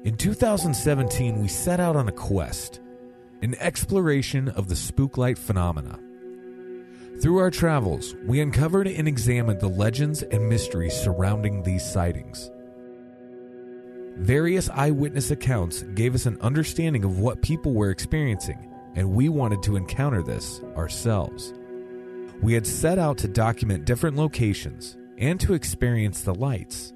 In 2017, we set out on a quest, an exploration of the spook light phenomena. Through our travels, we uncovered and examined the legends and mysteries surrounding these sightings. Various eyewitness accounts gave us an understanding of what people were experiencing, and we wanted to encounter this ourselves. We had set out to document different locations and to experience the lights.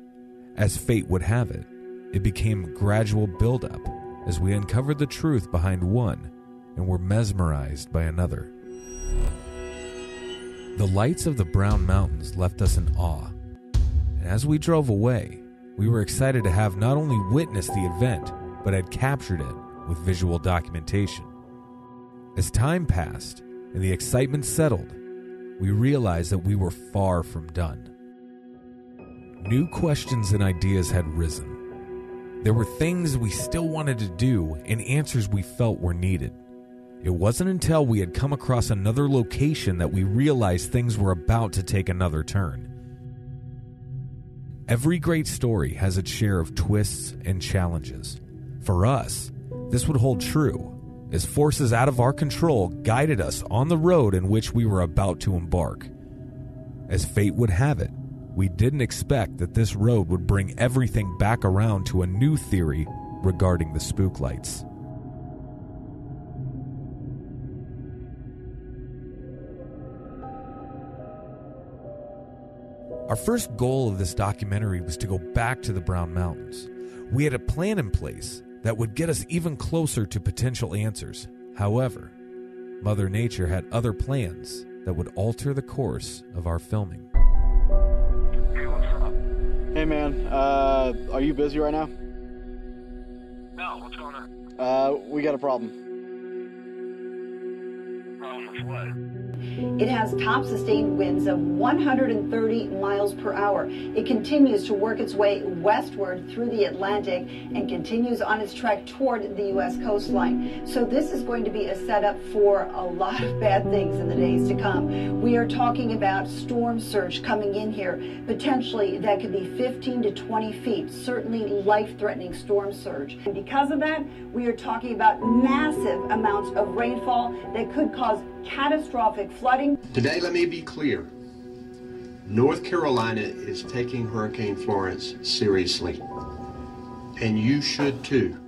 As fate would have it, it became a gradual buildup as we uncovered the truth behind one and were mesmerized by another. The lights of the Brown Mountains left us in awe, and as we drove away, we were excited to have not only witnessed the event, but had captured it with visual documentation. As time passed and the excitement settled, we realized that we were far from done. New questions and ideas had risen. There were things we still wanted to do and answers we felt were needed. It wasn't until we had come across another location that we realized things were about to take another turn. Every great story has its share of twists and challenges. For us, this would hold true, as forces out of our control guided us on the road in which we were about to embark. As fate would have it, we didn't expect that this road would bring everything back around to a new theory regarding the spook lights. Our first goal of this documentary was to go back to the Brown Mountains. We had a plan in place that would get us even closer to potential answers. However, Mother Nature had other plans that would alter the course of our filming. Hey man, are you busy right now? No, what's going on? We got a problem. Problem with what? It has top sustained winds of 130 miles per hour. It continues to work its way westward through the Atlantic and continues on its trek toward the U.S. coastline. So this is going to be a setup for a lot of bad things in the days to come. We are talking about storm surge coming in here. Potentially that could be 15 to 20 feet, certainly life-threatening storm surge. And because of that, we are talking about massive amounts of rainfall that could cause catastrophic flooding. Today, let me be clear. North Carolina is taking Hurricane Florence seriously, and you should too.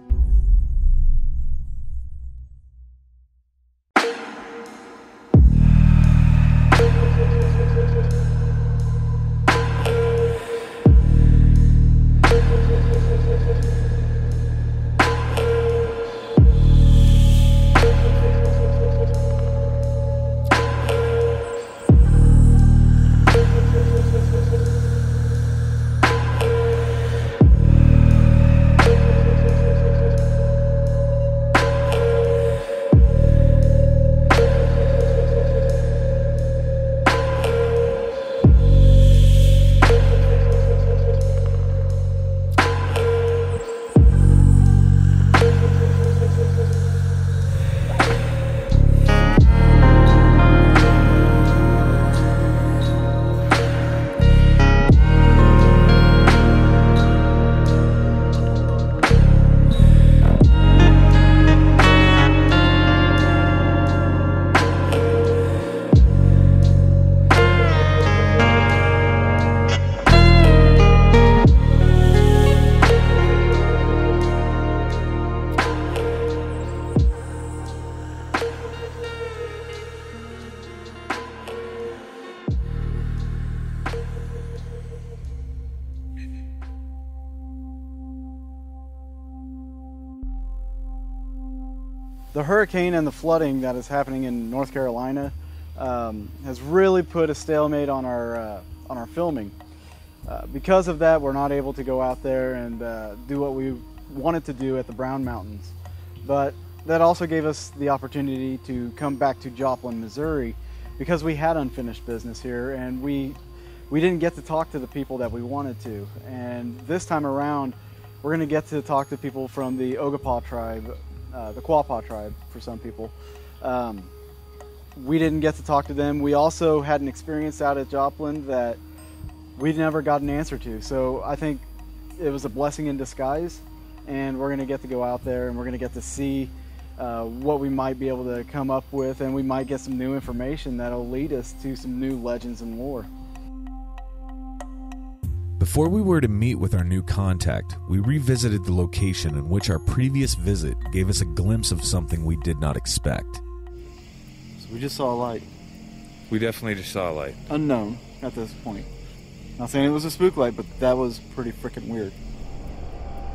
The hurricane and the flooding that is happening in North Carolina has really put a stalemate on our filming. Because of that, we're not able to go out there and do what we wanted to do at the Brown Mountains. But that also gave us the opportunity to come back to Joplin, Missouri, because we had unfinished business here and we didn't get to talk to the people that we wanted to. And this time around, we're going to get to talk to people from the Ogopa tribe, the Quapaw tribe for some people. We didn't get to talk to them. We also had an experience out at Joplin that we never got an answer to. So I think it was a blessing in disguise and we're going to get to go out there and we're going to get to see what we might be able to come up with, and we might get some new information that'll lead us to some new legends and lore. Before we were to meet with our new contact, we revisited the location in which our previous visit gave us a glimpse of something we did not expect. So we just saw a light. We definitely just saw a light. Unknown at this point. Not saying it was a spook light, but that was pretty freaking weird.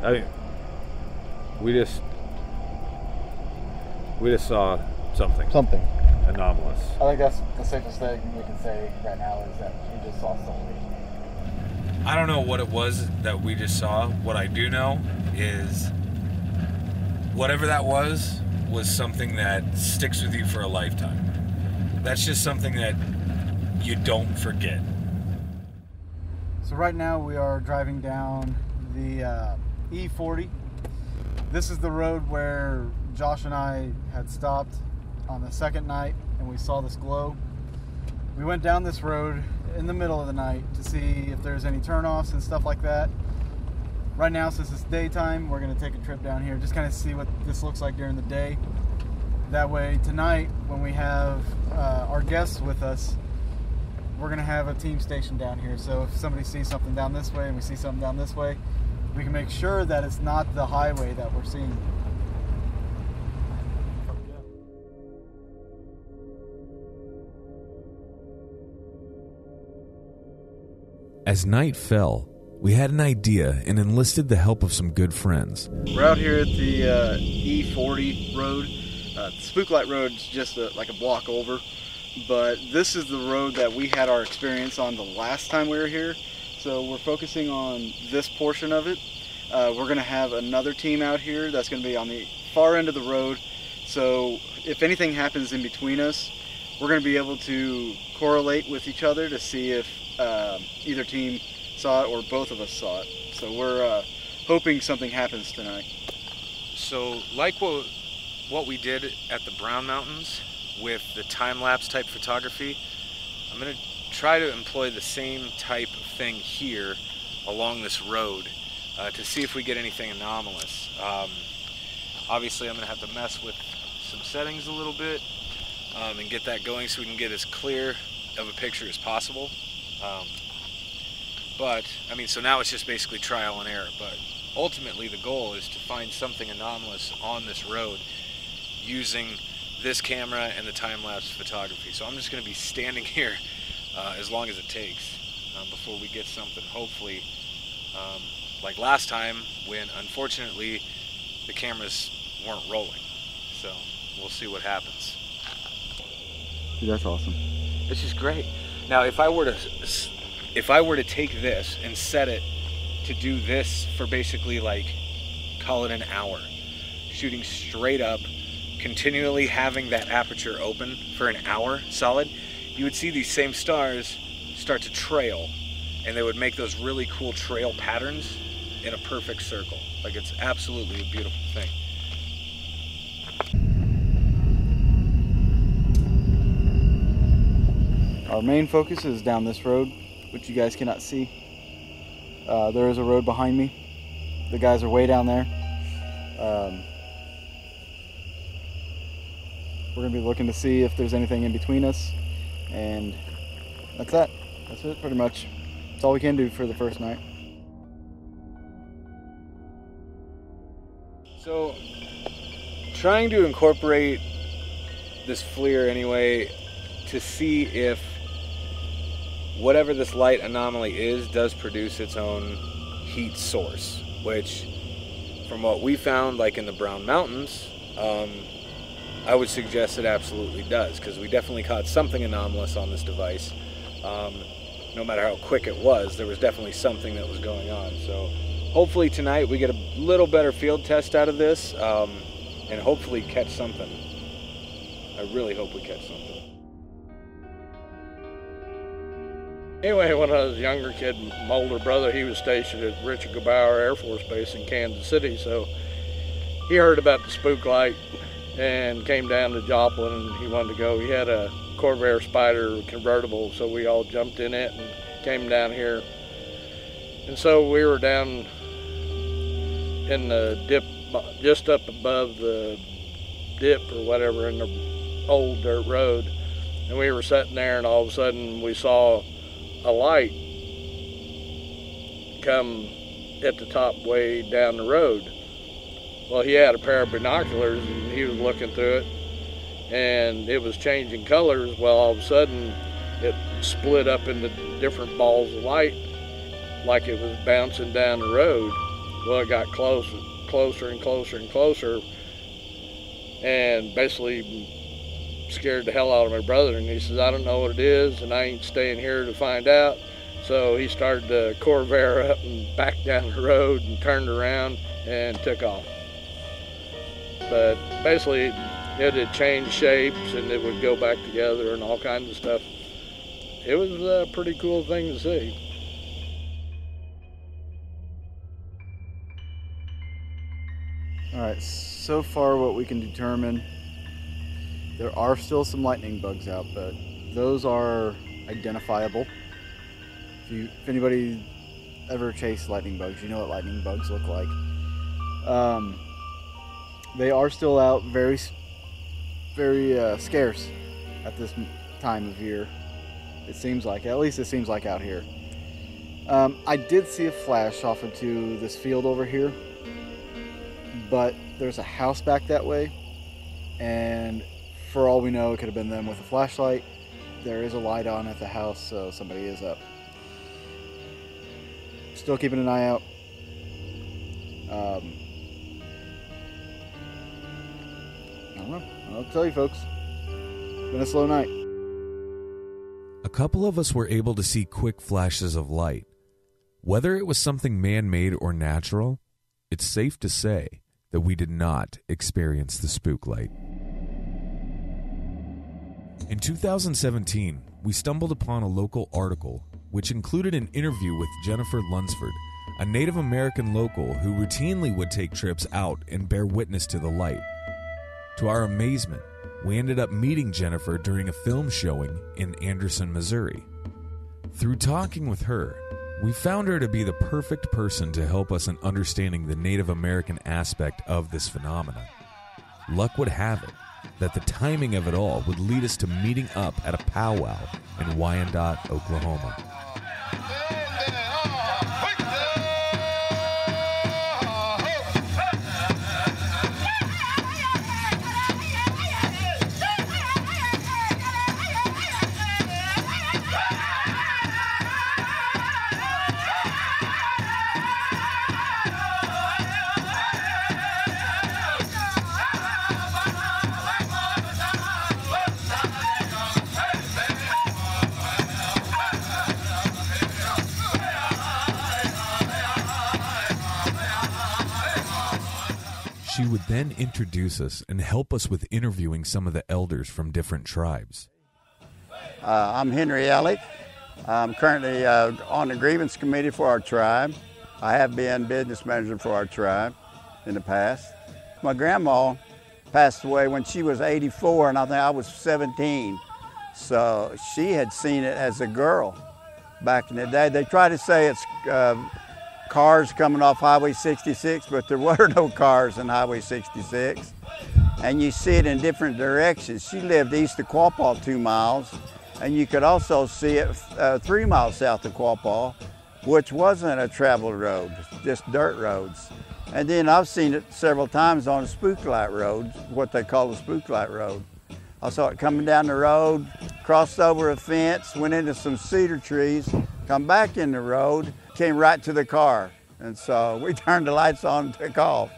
I mean, we just saw something. Something anomalous. I think that's the safest thing we can say right now, is that we just saw something. I don't know what it was that we just saw. What I do know is whatever that was something that sticks with you for a lifetime. That's just something that you don't forget. So right now we are driving down the E40. This is the road where Josh and I had stopped on the second night and we saw this glow. We went down this road in the middle of the night to see if there's any turnoffs and stuff like that. Right now, since it's daytime, we're going to take a trip down here, just kind of see what this looks like during the day. That way, tonight, when we have our guests with us, we're going to have a team station down here. So if somebody sees something down this way and we see something down this way, we can make sure that it's not the highway that we're seeing. As night fell, we had an idea and enlisted the help of some good friends. We're out here at the E40 road. The Spooklight Road is just like a block over, but this is the road that we had our experience on the last time we were here. So we're focusing on this portion of it. We're going to have another team out here that's going to be on the far end of the road. So if anything happens in between us, we're going to be able to correlate with each other to see if either team saw it or both of us saw it. So we're hoping something happens tonight. So like what we did at the Brown Mountains with the time-lapse type photography, I'm going to try to employ the same type of thing here along this road to see if we get anything anomalous. Obviously I'm going to have to mess with some settings a little bit and get that going so we can get as clear of a picture as possible. But I mean, so now it's just basically trial and error, but ultimately the goal is to find something anomalous on this road using this camera and the time-lapse photography. So I'm just going to be standing here as long as it takes before we get something, hopefully like last time when unfortunately the cameras weren't rolling. So we'll see what happens. Dude, that's awesome. This is great. Now if I were to take this and set it to do this for basically, like, call it an hour, shooting straight up, continually having that aperture open for an hour solid, you would see these same stars start to trail, and they would make those really cool trail patterns in a perfect circle. Like, it's absolutely a beautiful thing. Our main focus is down this road, which you guys cannot see. There is a road behind me. The guys are way down there. We're going to be looking to see if there's anything in between us, and that's that. That's it, pretty much. That's all we can do for the first night. So, trying to incorporate this FLIR anyway to see if whatever this light anomaly is does produce its own heat source, which from what we found, like in the Brown Mountains, I would suggest it absolutely does, because we definitely caught something anomalous on this device. No matter how quick it was, there was definitely something that was going on. So hopefully tonight we get a little better field test out of this and hopefully catch something. I really hope we catch something. Anyway, when I was a younger kid, my older brother, he was stationed at Richard Gebaur Air Force Base in Kansas City, so he heard about the spook light and came down to Joplin and he wanted to go. He had a Corvair Spider convertible, so we all jumped in it and came down here. And so we were down in the dip, just up above the dip or whatever in the old dirt road. And we were sitting there, and all of a sudden we saw a light come at the top way down the road. Well, he had a pair of binoculars, and he was looking through it, and it was changing colors. Well, all of a sudden it split up into different balls of light, like it was bouncing down the road. Well, it got closer and closer and closer, and basically scared the hell out of my brother. And he says, I don't know what it is, and I ain't staying here to find out. So he started to Corvair up and back down the road and turned around and took off. But basically, it had changed shapes, and it would go back together and all kinds of stuff. It was a pretty cool thing to see. All right, so far what we can determine, there are still some lightning bugs out, but those are identifiable. If anybody ever chased lightning bugs, you know what lightning bugs look like. They are still out, very scarce at this time of year. It seems like, at least it seems like out here. I did see a flash off into this field over here, but there's a house back that way, and for all we know, it could have been them with a flashlight. There is a light on at the house, so somebody is up. Still keeping an eye out. I don't know. I'll tell you, folks. It's been a slow night. A couple of us were able to see quick flashes of light. Whether it was something man-made or natural, it's safe to say that we did not experience the spook light. In 2017, we stumbled upon a local article which included an interview with Jennifer Lunsford, a Native American local who routinely would take trips out and bear witness to the light. To our amazement, we ended up meeting Jennifer during a film showing in Anderson, Missouri. Through talking with her, we found her to be the perfect person to help us in understanding the Native American aspect of this phenomenon. Luck would have it that the timing of it all would lead us to meeting up at a powwow in Wyandotte, Oklahoma. She would then introduce us and help us with interviewing some of the elders from different tribes. I'm Henry Ellick. I'm currently on the grievance committee for our tribe. I have been business manager for our tribe in the past. My grandma passed away when she was 84, and I think I was 17. So she had seen it as a girl back in the day. They try to say it's cars coming off Highway 66, but there were no cars in Highway 66. And you see it in different directions. She lived east of Quapaw 2 miles, and you could also see it 3 miles south of Quapaw, which wasn't a traveled road, just dirt roads. And then I've seen it several times on the Spook Light Road, what they call the Spook Light Road. I saw it coming down the road, crossed over a fence, went into some cedar trees, come back in the road, came right to the car. And so we turned the lights on and took off.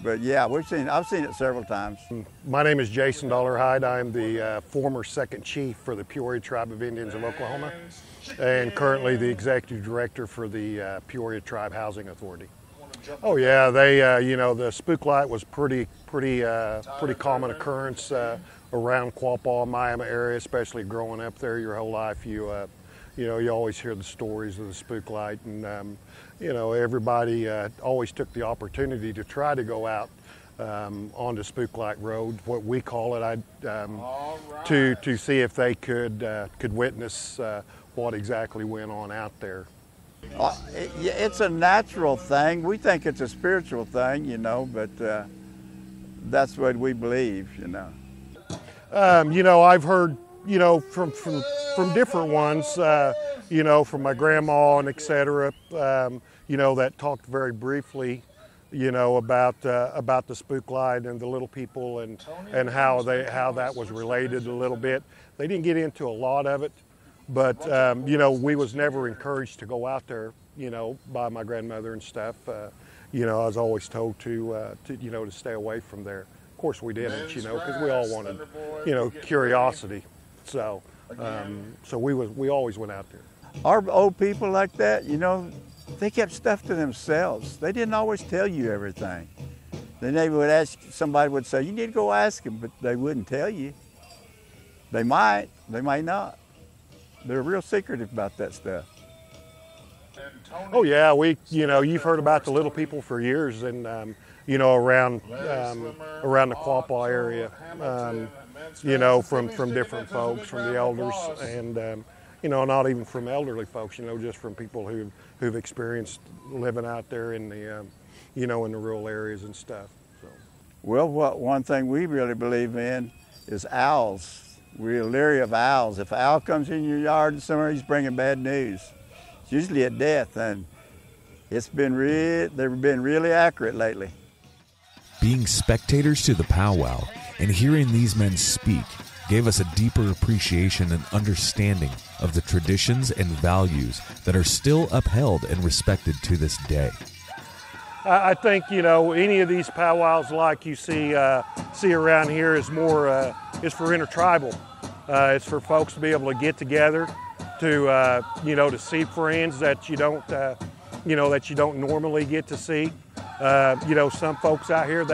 But yeah, I've seen it several times. My name is Jason Dollarhide. I'm the former second chief for the Peoria Tribe of Indians of Oklahoma, and currently the executive director for the Peoria Tribe Housing Authority. Oh yeah, they the spook light was pretty common occurrence around Quapaw, Miami area, especially growing up there your whole life. You always hear the stories of the spook light, and everybody always took the opportunity to try to go out on the Spook Light Road, what we call it, to see if they could witness what exactly went on out there. It's a natural thing. We think it's a spiritual thing, you know, but that's what we believe, you know. You know, I've heard, you know, from different ones, you know, from my grandma and et cetera, you know, that talked very briefly, you know, about the spook light and the little people and how that was related a little bit. They didn't get into a lot of it, but you know, we was never encouraged to go out there, you know, by my grandmother and stuff. You know, I was always told to you know, to stay away from there. Of course, we didn't, you know, because we all wanted, you know, curiosity. So so we always went out there. Our old people like that, you know, they kept stuff to themselves. They didn't always tell you everything. Then they would ask, somebody would say, you need to go ask them, but they wouldn't tell you. They might not. They're real secretive about that stuff. Oh yeah, you know, you've heard about the little people for years, and you know, around the Quapaw area, you know, from different folks, from the elders, and you know, not even from elderly folks, you know, just from people who've experienced living out there in the you know, in the rural areas and stuff. So. Well, one thing we really believe in is owls. We're leery of owls. If an owl comes in your yard and somewhere, he's bringing bad news. It's usually a death, and they've been really accurate lately. Being spectators to the powwow and hearing these men speak gave us a deeper appreciation and understanding of the traditions and values that are still upheld and respected to this day. I think, you know, any of these powwows like you see around here is more is for intertribal. It's for folks to be able to get together, to you know, to see friends that you don't you know, that you don't normally get to see. You know, some folks out here,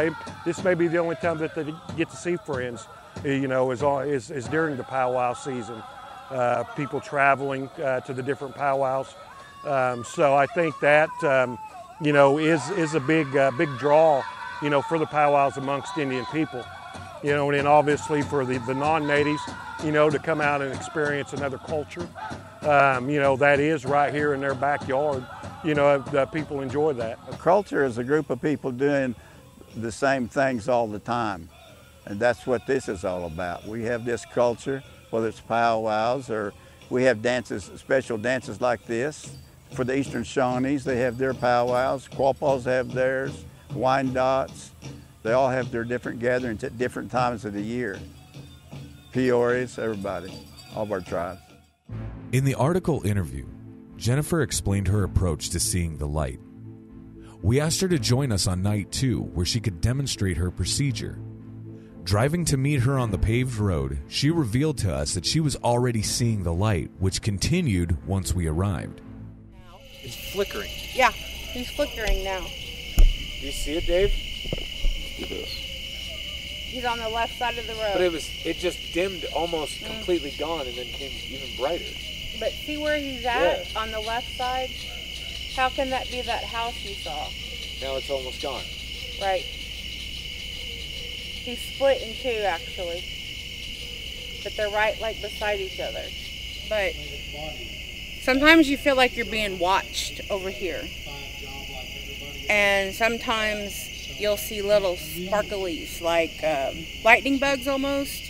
this may be the only time that they get to see friends. You know, is during the powwow season. People traveling to the different powwows. So I think that you know, is a big draw, you know, for the powwows amongst Indian people. You know, and then obviously for the non-natives, you know, to come out and experience another culture. You know, that is right here in their backyard. You know, people enjoy that. A culture is a group of people doing the same things all the time. And that's what this is all about. We have this culture, whether it's powwows or we have dances, special dances like this. For the Eastern Shawnees, they have their powwows. Quapaws have theirs. Wyandots, they all have their different gatherings at different times of the year. Peorias, everybody, all of our tribes. In the article interview, Jennifer explained her approach to seeing the light. We asked her to join us on night 2, where she could demonstrate her procedure. Driving to meet her on the paved road, she revealed to us that she was already seeing the light, which continued once we arrived. It's flickering. Yeah, he's flickering now. Do you see it, Dave? Do this. He's on the left side of the road. But it just dimmed, almost completely gone, and then came even brighter. But see where he's at on the left side? How can that be that house you saw? Now it's almost gone. Right. He's split in two, actually. But they're right, like, beside each other. But sometimes you feel like you're being watched over here. And sometimes you'll see little sparklies, like lightning bugs almost.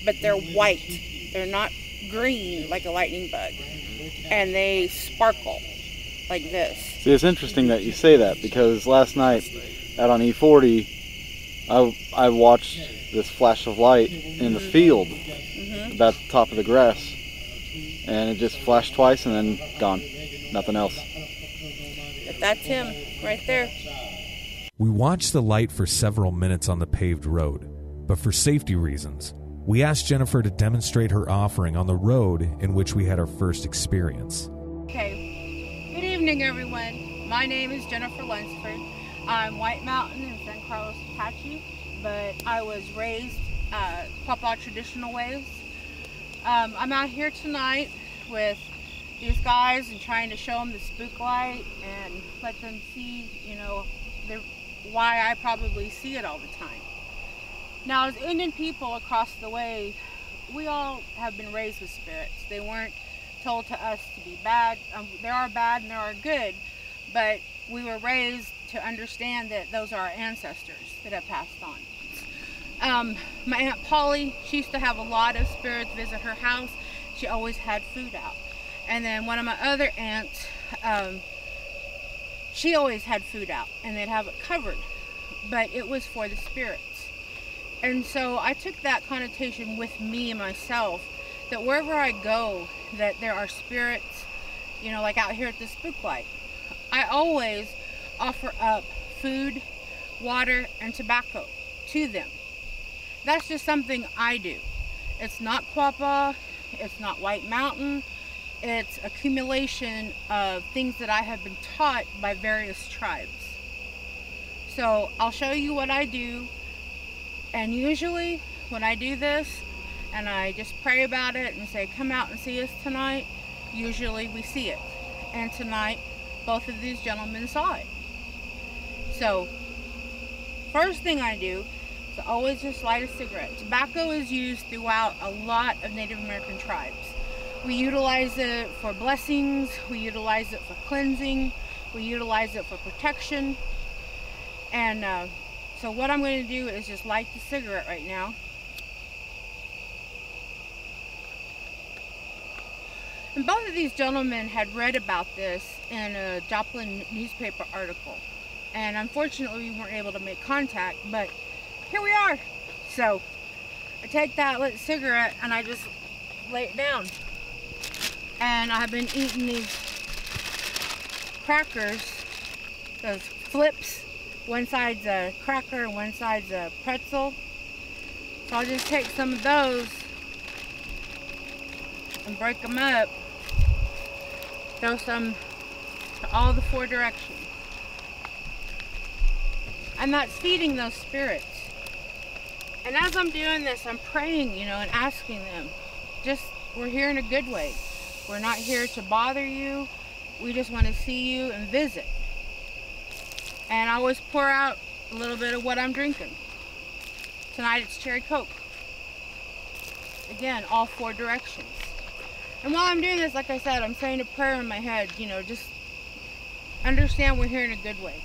But they're white. They're not green like a lightning bug. And they sparkle like this. See, it's interesting that you say that, because last night out on E40, I watched this flash of light in the field about the top of the grass, and it just flashed twice and then gone. Nothing else. But that's him right there. We watched the light for several minutes on the paved road, but for safety reasons, we asked Jennifer to demonstrate her offering on the road in which we had our first experience. Okay. Good evening, everyone. My name is Jennifer Lunsford. I'm White Mountain in San Carlos, Apache, but I was raised Quapaw traditional ways. I'm out here tonight with these guys and trying to show them the spook light and let them see, you know, why I probably see it all the time. Now, as Indian people across the way, we all have been raised with spirits. They weren't told to us to be bad. There are bad and there are good, but we were raised to understand that those are our ancestors that have passed on. My Aunt Polly, she used to have a lot of spirits visit her house. She always had food out. And then one of my other aunts, she always had food out, and they'd have it covered, but it was for the spirits. And so I took that connotation with me myself, that wherever I go, that there are spirits, you know, like out here at the Spook Light. I always offer up food, water, and tobacco to them. That's just something I do. It's not Quapaw, it's not White Mountain, it's accumulation of things that I have been taught by various tribes. So I'll show you what I do, and usually when I do this and I just pray about it and say, come out and see us tonight, usually we see it. And tonight, both of these gentlemen saw it. So, first thing I do is always just light a cigarette. Tobacco is used throughout a lot of Native American tribes. We utilize it for blessings, we utilize it for cleansing, we utilize it for protection. And so what I'm going to do is just light the cigarette right now. And both of these gentlemen had read about this in a Joplin newspaper article. And unfortunately we weren't able to make contact, but here we are. So I take that lit cigarette and I just lay it down. And I've been eating these crackers, those flips. One side's a cracker and one side's a pretzel. So I'll just take some of those and break them up. Throw some to all the 4 directions. And that's feeding those spirits. And as I'm doing this, I'm praying, you know, and asking them, just, we're here in a good way. We're not here to bother you. We just want to see you and visit. And I always pour out a little bit of what I'm drinking. Tonight it's cherry Coke. Again, all 4 directions. And while I'm doing this, like I said, I'm saying a prayer in my head, you know, just understand we're here in a good way.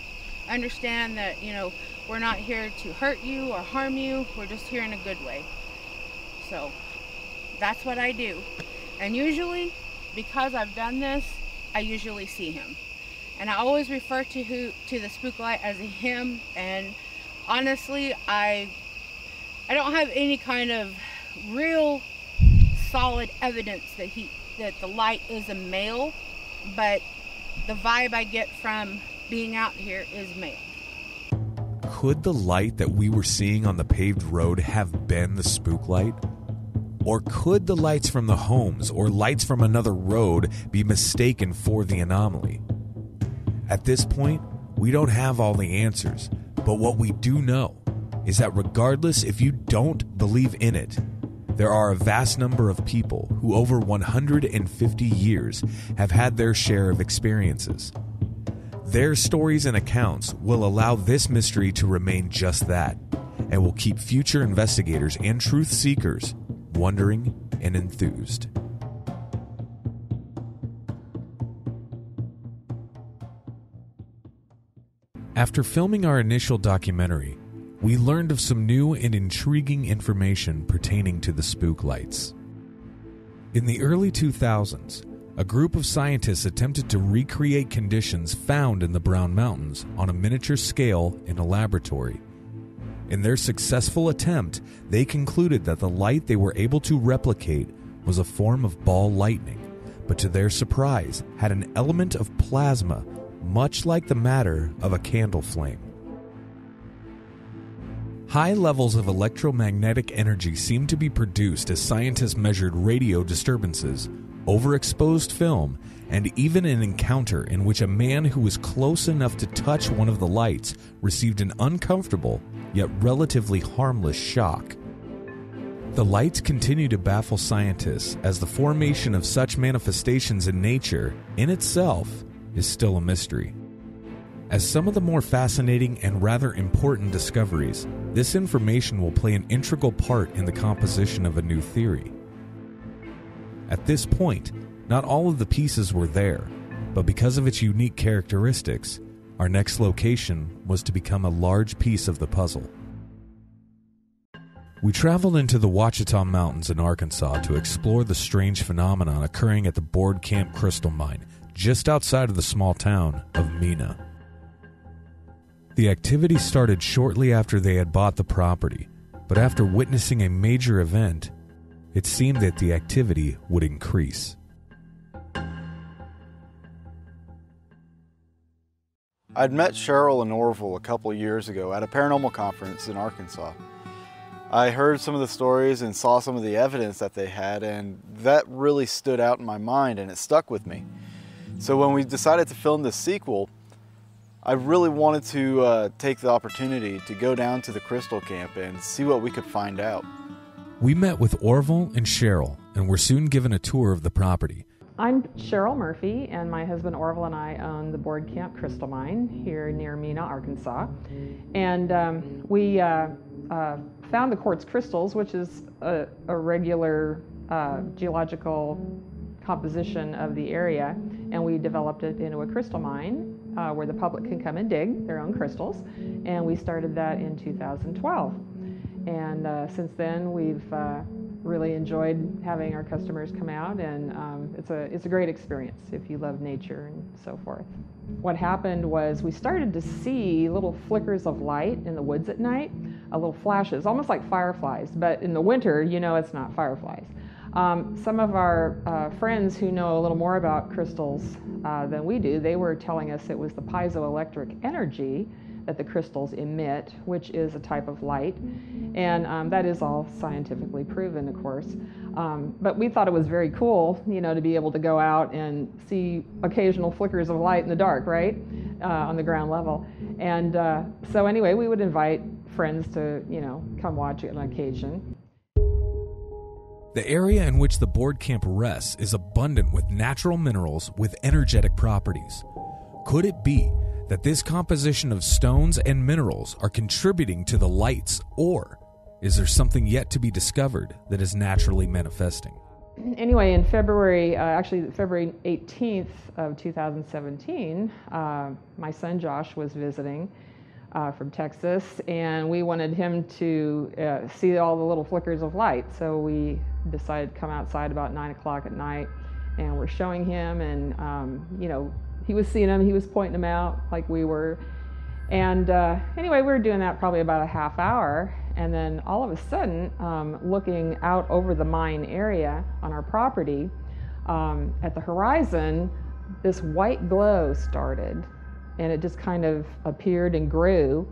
Understand that, you know, we're not here to hurt you or harm you. We're just here in a good way. So that's what I do. And usually, because I've done this, I usually see him. And I always refer to the Spook Light as a him. And honestly, I don't have any kind of real solid evidence that the light is a male, but the vibe I get from being out here is male. Could the light that we were seeing on the paved road have been the Spook Light? Or could the lights from the homes or lights from another road be mistaken for the anomaly? At this point, we don't have all the answers, but what we do know is that regardless if you don't believe in it, there are a vast number of people who over 150 years have had their share of experiences. Their stories and accounts will allow this mystery to remain just that, and will keep future investigators and truth seekers wondering and enthused. After filming our initial documentary, we learned of some new and intriguing information pertaining to the Spook Lights. In the early 2000s, a group of scientists attempted to recreate conditions found in the Brown Mountains on a miniature scale in a laboratory. In their successful attempt, they concluded that the light they were able to replicate was a form of ball lightning, but to their surprise, had an element of plasma, much like the matter of a candle flame. High levels of electromagnetic energy seemed to be produced as scientists measured radio disturbances, overexposed film, and even an encounter in which a man who was close enough to touch one of the lights received an uncomfortable, yet relatively harmless shock. The lights continue to baffle scientists as the formation of such manifestations in nature, in itself, is still a mystery. As some of the more fascinating and rather important discoveries, this information will play an integral part in the composition of a new theory. At this point, Not all of the pieces were there, but because of its unique characteristics, our next location was to become a large piece of the puzzle. We traveled into the Ouachita Mountains in Arkansas to explore the strange phenomenon occurring at the Board Camp Crystal Mine, just outside of the small town of Mina. The activity started shortly after they had bought the property, but after witnessing a major event, it seemed that the activity would increase. I'd met Cheryl and Orville a couple of years ago at a paranormal conference in Arkansas. I heard some of the stories and saw some of the evidence that they had, and that really stood out in my mind and it stuck with me. So when we decided to film this sequel, I really wanted to take the opportunity to go down to the Crystal Camp and see what we could find out. We met with Orville and Cheryl and were soon given a tour of the property. I'm Cheryl Murphy, and my husband Orville and I own the Board Camp Crystal Mine here near Mina, Arkansas. And we found the quartz crystals, which is a regular geological composition of the area, and we developed it into a crystal mine where the public can come and dig their own crystals, and we started that in 2012. And since then, we've really enjoyed having our customers come out, and it's a great experience if you love nature and so forth. What happened was we started to see little flickers of light in the woods at night, little flashes, almost like fireflies, but in the winter, you know it's not fireflies. Some of our friends who know a little more about crystals than we do, they were telling us it was the piezoelectric energy that the crystals emit, which is a type of light, and that is all scientifically proven, of course. But we thought it was very cool, you know, to be able to go out and see occasional flickers of light in the dark, right, on the ground level. And so anyway, we would invite friends to, you know, come watch it on occasion. The area in which the Board Camp rests is abundant with natural minerals with energetic properties. Could it be that this composition of stones and minerals are contributing to the lights, or is there something yet to be discovered that is naturally manifesting? Anyway, in February 18th of 2017, my son Josh was visiting from Texas, and we wanted him to see all the little flickers of light. So we decided to come outside about 9 o'clock at night, and we're showing him, and you know, he was seeing them, he was pointing them out like we were. And anyway, we were doing that probably about a half hour, and then all of a sudden, looking out over the mine area on our property, at the horizon, this white glow started, and it just kind of appeared and grew.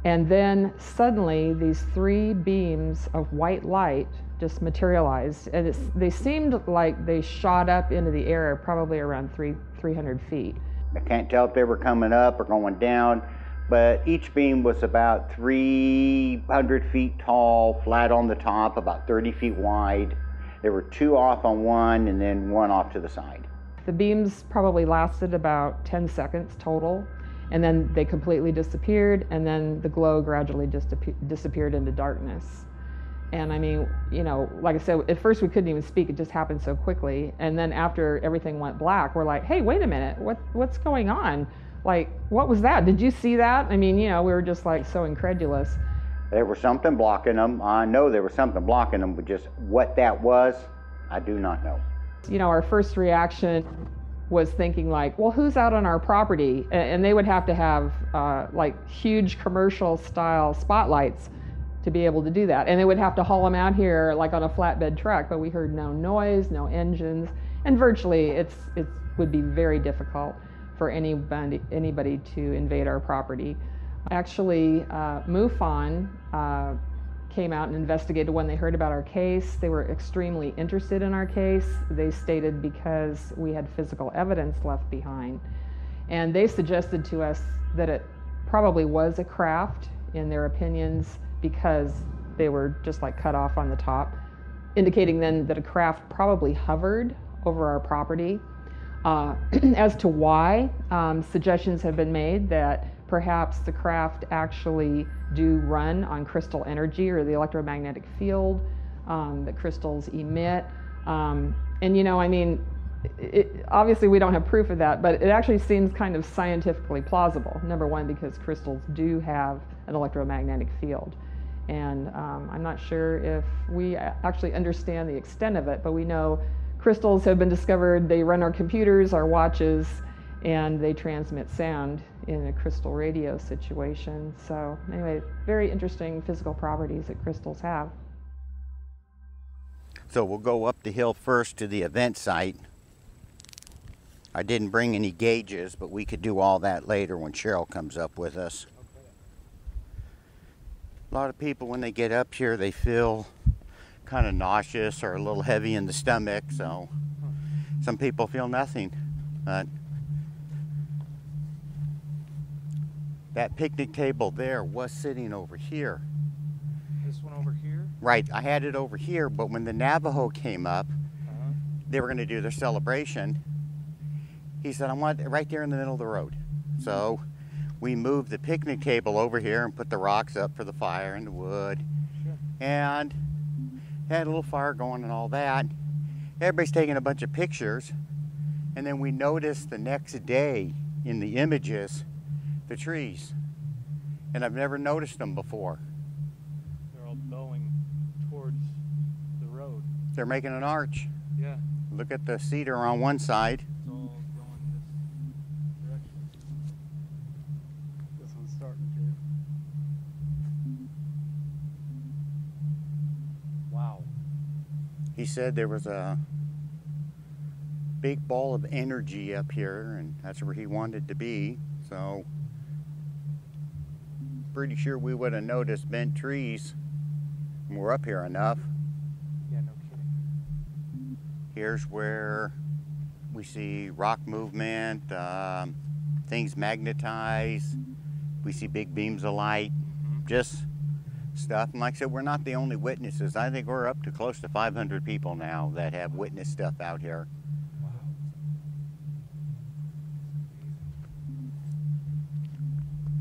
And then suddenly these 3 beams of white light just materialized, and they seemed like they shot up into the air probably around 300 feet. I can't tell if they were coming up or going down, but each beam was about 300 feet tall, flat on the top, about 30 feet wide. There were 2 off on one and then 1 off to the side. The beams probably lasted about 10 seconds total, and then they completely disappeared, and then the glow gradually disappeared into darkness. And I mean, you know, like I said, at first we couldn't even speak, it just happened so quickly. And then after everything went black, we're like, hey, wait a minute, what's going on? Like, what was that? Did you see that? I mean, you know, we were just like so incredulous. There was something blocking them. I know there was something blocking them, but just what that was, I do not know. You know, our first reaction was thinking like, well, who's out on our property? And they would have to have like huge commercial style spotlights to be able to do that. And they would have to haul them out here like on a flatbed truck, but we heard no noise, no engines, and virtually it would be very difficult for anybody to invade our property. Actually, MUFON came out and investigated when they heard about our case. They were extremely interested in our case. They stated because we had physical evidence left behind. And they suggested to us that it probably was a craft, in their opinions, because they were just like cut off on the top, indicating then that a craft probably hovered over our property. As to why, suggestions have been made that perhaps the craft actually do run on crystal energy or the electromagnetic field that crystals emit. And you know, I mean, obviously we don't have proof of that, but it actually seems kind of scientifically plausible. Number one, because crystals do have an electromagnetic field. And I'm not sure if we actually understand the extent of it, but we know crystals have been discovered. They run our computers, our watches, and they transmit sound in a crystal radio situation. So anyway, very interesting physical properties that crystals have. So we'll go up the hill first to the event site. I didn't bring any gauges, but we could do all that later when Cheryl comes up with us. A lot of people, when they get up here, they feel kind of nauseous or a little heavy in the stomach, so some people feel nothing. But that picnic table there was sitting over here. This one over here? Right, I had it over here, but when the Navajo came up, they were going to do their celebration. He said, I want it right there in the middle of the road. So we moved the picnic table over here and put the rocks up for the fire and the wood. Sure. And had a little fire going and all that. Everybody's taking a bunch of pictures. And then we noticed the next day in the images, the trees. And I've never noticed them before. They're all going towards the road. They're making an arch. Yeah. Look at the cedar on one side. It's all going this direction. This one's starting to. Wow. He said there was a big ball of energy up here, and that's where he wanted to be. So, pretty sure we would have noticed bent trees when we're up here enough. Yeah, no kidding. Here's where we see rock movement, things magnetize. We see big beams of light, just stuff. And like I said, we're not the only witnesses. I think we're up to close to 500 people now that have witnessed stuff out here. Wow.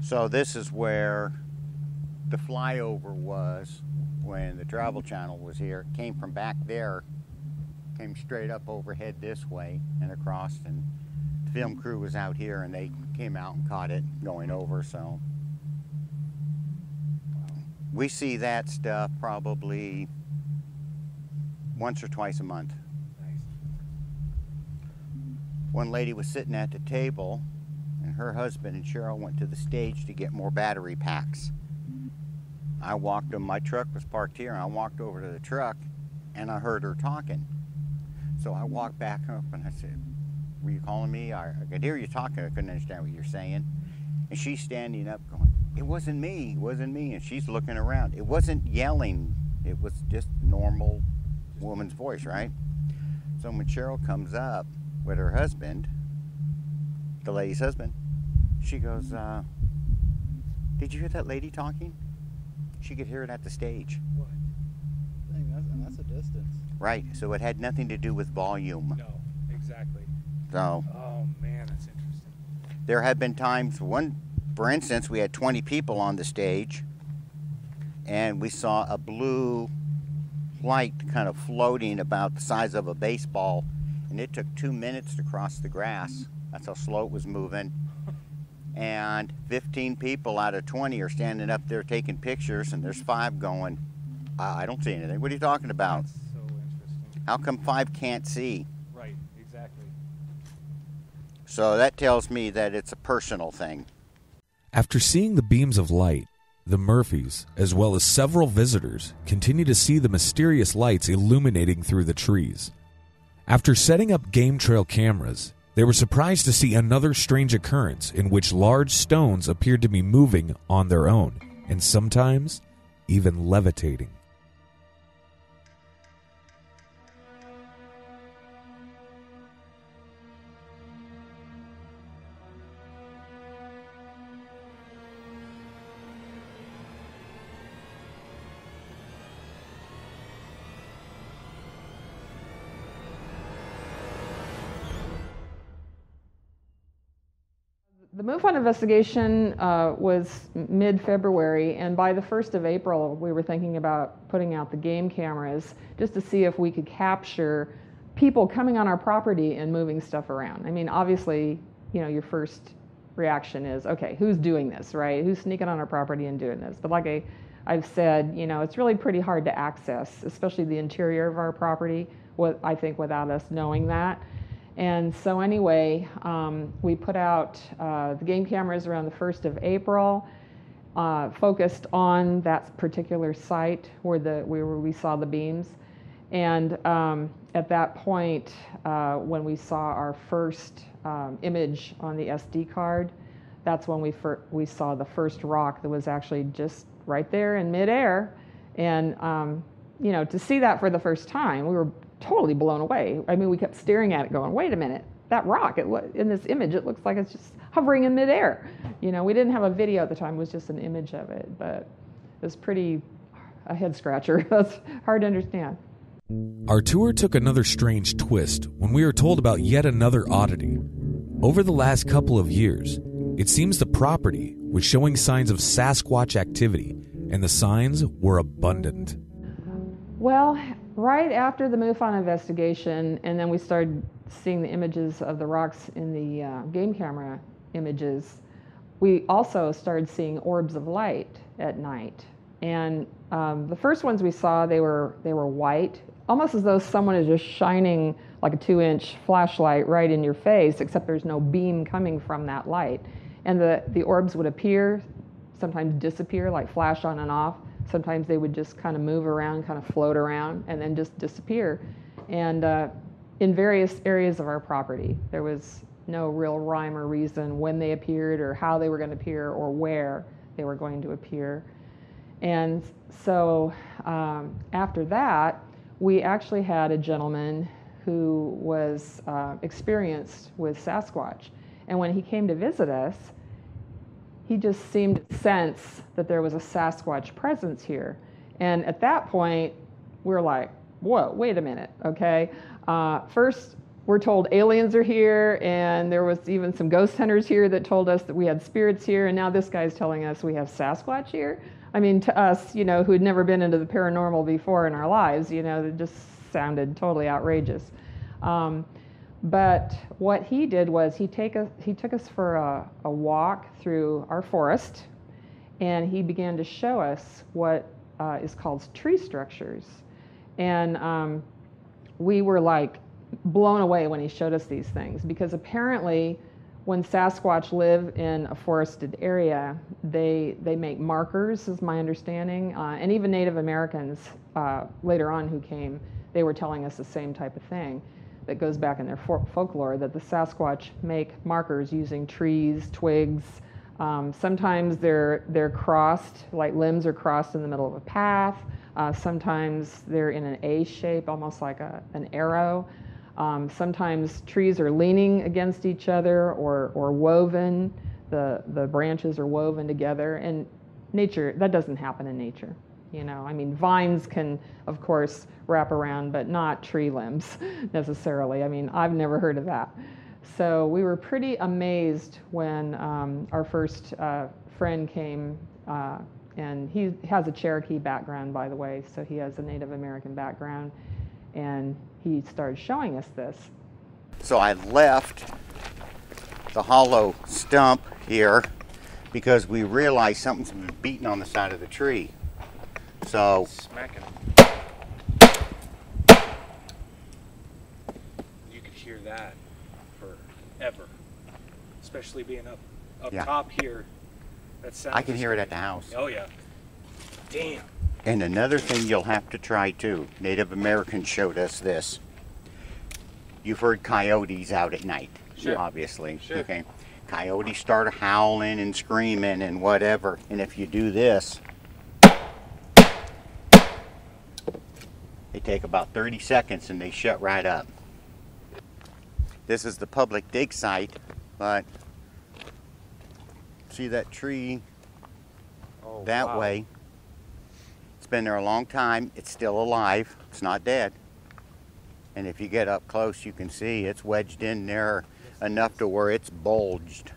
So this is where the flyover was when the Travel Channel was here. It came from back there, came straight up overhead this way and across, and the film crew was out here and they came out and caught it going over. So we see that stuff probably once or twice a month. Nice. One lady was sitting at the table, and her husband and Cheryl went to the stage to get more battery packs. I walked them, my truck was parked here, and I walked over to the truck and I heard her talking. So I walked back up and I said, were you calling me? I could hear you talking, I couldn't understand what you're saying. And she's standing up going, it wasn't me, it wasn't me. And she's looking around. It wasn't yelling, it was just normal woman's voice, right? So when Cheryl comes up with her husband, the lady's husband, she goes, did you hear that lady talking? She could hear it at the stage. What? Dang, that's a distance. Right, so it had nothing to do with volume. No, exactly. So. Oh man, that's interesting. There have been times, for instance, we had 20 people on the stage, and we saw a blue light kind of floating about the size of a baseball, and it took 2 minutes to cross the grass. That's how slow it was moving. And 15 people out of 20 are standing up there taking pictures, and there's 5 going, I don't see anything. What are you talking about? That's so interesting. How come 5 can't see? Right, exactly. So that tells me that it's a personal thing. After seeing the beams of light, the Murphys, as well as several visitors, continue to see the mysterious lights illuminating through the trees. After setting up game trail cameras, they were surprised to see another strange occurrence in which large stones appeared to be moving on their own, and sometimes even levitating. The MUFON investigation was mid-February, and by the 1st of April, we were thinking about putting out the game cameras just to see if we could capture people coming on our property and moving stuff around. I mean, obviously, you know, your first reaction is, okay, who's doing this, right? Who's sneaking on our property and doing this? But like I've said, you know, it's really pretty hard to access, especially the interior of our property, I think, without us knowing that. And so anyway, we put out the game cameras around the 1st of April, focused on that particular site where we saw the beams. And at that point, when we saw our first image on the SD card, that's when we saw the first rock that was actually just right there in midair. And, you know, to see that for the first time, we were totally blown away. I mean, we kept staring at it going, wait a minute, that rock, in this image, it looks like it's just hovering in midair. You know, we didn't have a video at the time, it was just an image of it, but it was pretty a head scratcher. That's hard to understand. Our tour took another strange twist when we were told about yet another oddity. Over the last couple of years, it seems the property was showing signs of Sasquatch activity, and the signs were abundant. Well, right after the MUFON investigation, and then we started seeing the images of the rocks in the game camera images, we also started seeing orbs of light at night. And the first ones we saw, they were white, almost as though someone is just shining like a 2-inch flashlight right in your face, except there's no beam coming from that light. And the orbs would appear, sometimes disappear, like flash on and off. Sometimes they would just kind of move around, kind of float around, and then just disappear. And in various areas of our property, there was no real rhyme or reason when they appeared or how they were going to appear or where they were going to appear. And so after that, we actually had a gentleman who was experienced with Sasquatch. And when he came to visit us, he just seemed to sense that there was a Sasquatch presence here. And at that point, we're like, whoa, wait a minute, okay? First, we're told aliens are here, and there was even some ghost hunters here that told us that we had spirits here, and now this guy's telling us we have Sasquatch here? I mean, to us, you know, who had never been into the paranormal before in our lives, you know, it just sounded totally outrageous. But what he did was he took us for a walk through our forest, and he began to show us what is called tree structures. And we were like blown away when he showed us these things, because apparently when Sasquatch live in a forested area, they make markers, is my understanding, and even Native Americans later on who came, they were telling us the same type of thing that goes back in their folklore, that the Sasquatch make markers using trees, twigs. Sometimes they're crossed, like limbs are crossed in the middle of a path. Sometimes they're in an A shape, almost like an arrow. Sometimes trees are leaning against each other or woven. The branches are woven together. And nature, that doesn't happen in nature. You know, I mean, vines can, of course, wrap around, but not tree limbs necessarily. I mean, I've never heard of that. So we were pretty amazed when our first friend came, and he has a Cherokee background, by the way, so he has a Native American background, and he started showing us this. So I left the hollow stump here because we realized something's been beating on the side of the tree. So smacking. You could hear that forever, especially being up yeah. top here. That sound. I can hear it at the house. Oh yeah. Damn. And another thing you'll have to try too. Native Americans showed us this. You've heard coyotes out at night, sure. Obviously. Sure. Okay. Coyotes start howling and screaming and whatever. And if you do this, they take about 30 seconds and they shut right up. This is the public dig site, but see that tree that way? It's been there a long time. It's still alive. It's not dead. And if you get up close, you can see it's wedged in there enough to where it's bulged.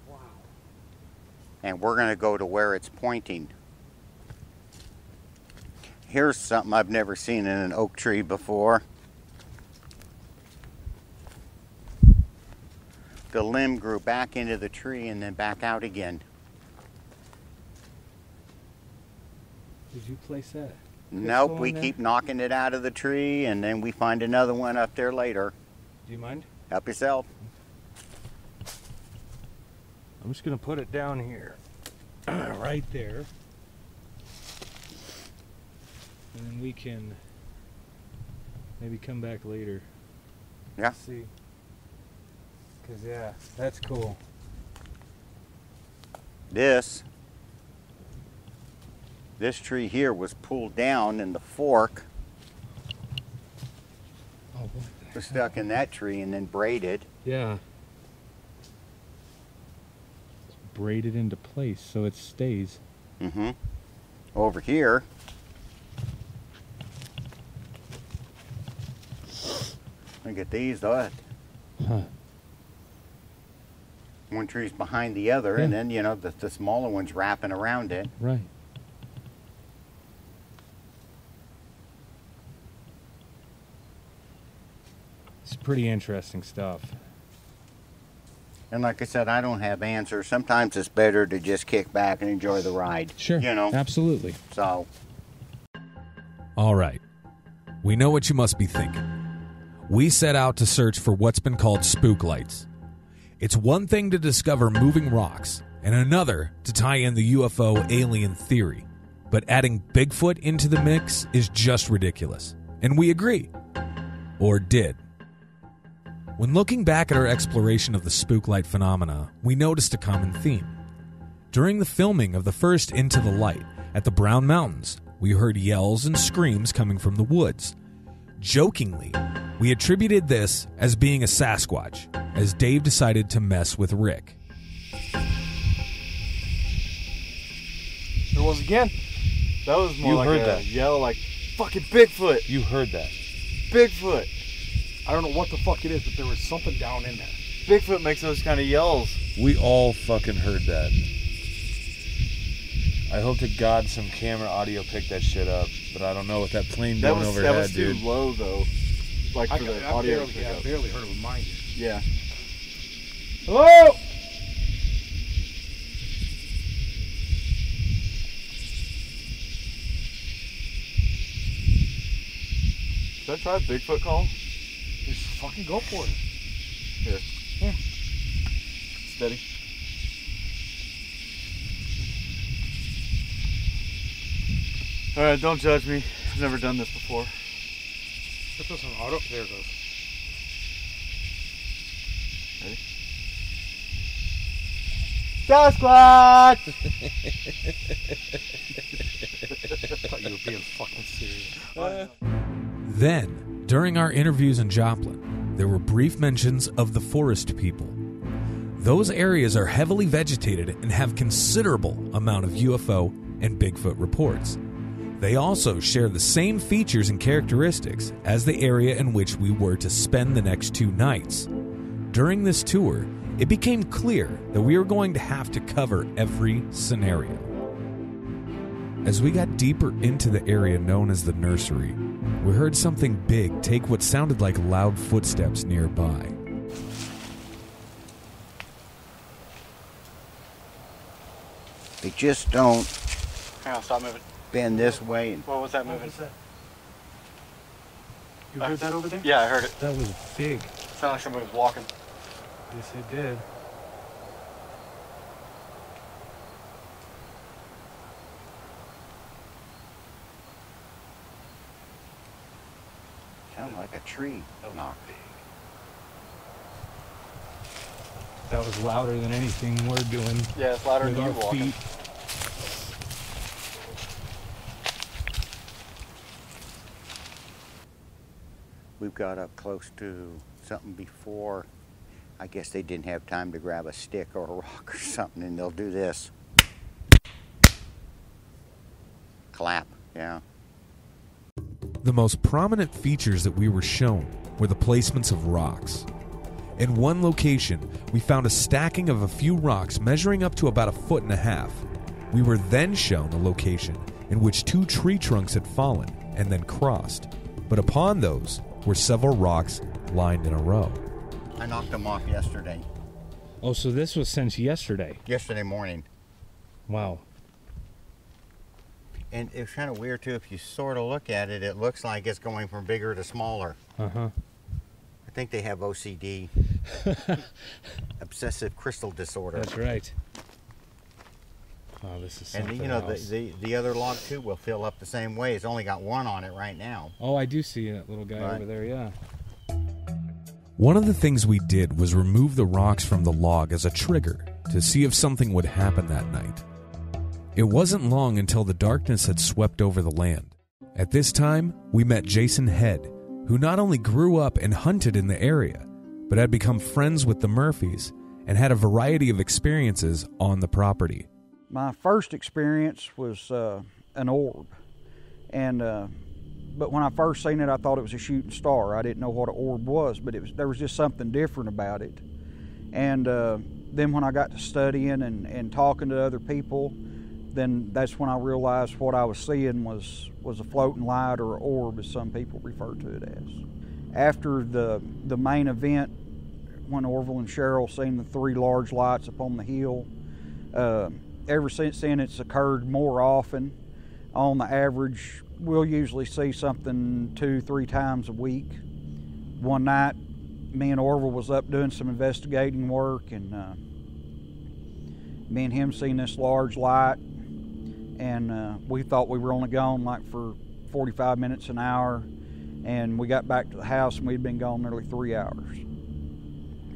Wow. And we're going to go to where it's pointing. Here's something I've never seen in an oak tree before. the limb grew back into the tree and then back out again. Did you place that? Nope, we keep knocking it out of the tree, and then we find another one up there later. Do you mind? Help yourself. I'm just going to put it down here. Right there. And then we can maybe come back later. Yeah. See. Because, yeah, that's cool. This tree here was pulled down, and the fork was stuck in that tree and then braided. Yeah. It's braided into place so it stays. Mm-hmm. Over here, look at these. Huh. One tree's behind the other, and then, you know, the smaller one's wrapping around it. Right. It's pretty interesting stuff. And like I said, I don't have answers. Sometimes it's better to just kick back and enjoy the ride. Sure. You know? Absolutely. So. All right. We know what you must be thinking. We set out to search for what's been called spook lights. It's one thing to discover moving rocks, and another to tie in the UFO alien theory. But adding Bigfoot into the mix is just ridiculous. And we agree. Or did. When looking back at our exploration of the spook light phenomena, we noticed a common theme. During the filming of the first Into the Light at the Brown Mountains, we heard yells and screams coming from the woods. Jokingly, we attributed this as being a Sasquatch, as Dave decided to mess with Rick. There was again. That was more You like heard a that. yell like, fucking Bigfoot! You heard that. Bigfoot! I don't know what the fuck it is, but there was something down in there. Bigfoot makes those kind of yells. We all fucking heard that. I hope to God some camera audio picked that shit up, but I don't know with that plane going overhead, that was dude. too low though. Like for the audio. I barely heard it with mine. Yeah. Hello! Should I try a Bigfoot call? Just fucking go for it. Here. Yeah. Steady. Alright, don't judge me. I've never done this before. Put this on auto. There it goes. Ready? Sasquatch! I thought you were being fucking serious. Then, during our interviews in Joplin, there were brief mentions of the forest people. Those areas are heavily vegetated and have considerable amount of UFO and Bigfoot reports. They also share the same features and characteristics as the area in which we were to spend the next 2 nights. During this tour, it became clear that we were going to have to cover every scenario. As we got deeper into the area known as the nursery, we heard something big take what sounded like loud footsteps nearby. They just don't Hang on, stop moving. bend this way. What was that moving? You heard that over there? Yeah, I heard it. That was big. Sounded like somebody was walking. Yes, it did. Sounded like a tree. Knock. That was louder than anything we're doing. Yeah, it's louder with than you our walking. feet. We've got up close to something before. I guess they didn't have time to grab a stick or a rock or something, and they'll do this. Clap, yeah. The most prominent features that we were shown were the placements of rocks. In one location, we found a stacking of a few rocks measuring up to about 1.5 feet. We were then shown a location in which 2 tree trunks had fallen and then crossed, but upon those were several rocks lined in a row. I knocked them off yesterday. Oh, so this was since yesterday? Yesterday morning. Wow. And it's kind of weird, too. If you sort of look at it, it looks like it's going from bigger to smaller. Uh-huh. I think they have OCD. Obsessive crystal disorder. That's right. Oh, this is something And, you know, else. the other log, too, will fill up the same way. It's only got one on it right now. Oh, I do see that little guy Right. over there, yeah. One of the things we did was remove the rocks from the log as a trigger to see if something would happen that night. It wasn't long until the darkness had swept over the land. At this time, we met Jason Head, who not only grew up and hunted in the area, but had become friends with the Murphys and had a variety of experiences on the property. My first experience was an orb, and but when I first seen it, I thought it was a shooting star. I didn't know what an orb was, but there was just something different about it. And then when I got to studying and talking to other people, then that's when I realized what I was seeing was a floating light, or an orb, as some people refer to it as. After the main event, when Orville and Cheryl seen the 3 large lights upon the hill, ever since then it's occurred more often. On the average, we'll usually see something 2-3 times a week. One night, me and Orville was up doing some investigating work, and me and him seen this large light, and we thought we were only gone like for 45 minutes, an hour, and we got back to the house and we'd been gone nearly 3 hours.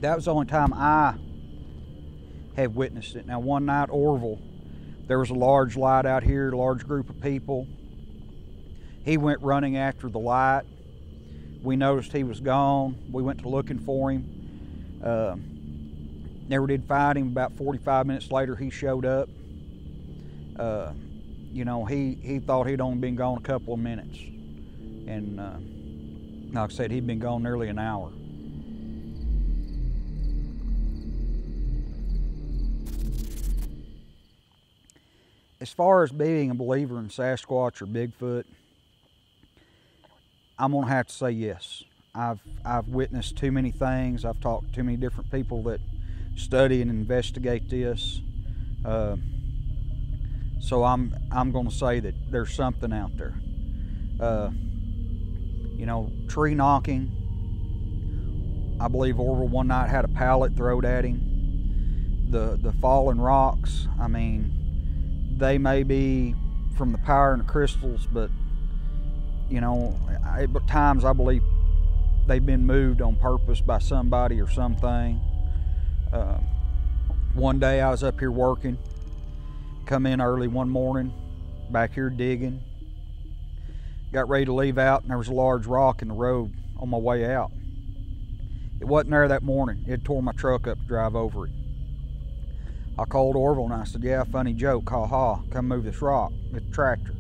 That was the only time I had witnessed it. Now, one night, Orville, there was a large light out here, a large group of people. He went running after the light. We noticed he was gone. We went to looking for him. Never did find him. About 45 minutes later, he showed up. You know, he thought he'd only been gone a couple of minutes. And like I said, he'd been gone nearly an hour. As far as being a believer in Sasquatch or Bigfoot, I'm gonna have to say yes. I've witnessed too many things. I've talked to too many different people that study and investigate this. So I'm gonna say that there's something out there. You know, tree knocking. I believe Orville one night had a pallet thrown at him. The fallen rocks, I mean, they may be from the power in the crystals, but you know, at times I believe they've been moved on purpose by somebody or something. One day I was up here working, come in early one morning, back here digging, got ready to leave out, and there was a large rock in the road on my way out. It wasn't there that morning. It tore my truck up to drive over it. I called Orville and I said, yeah, funny joke, ha ha, come move this rock with the tractor.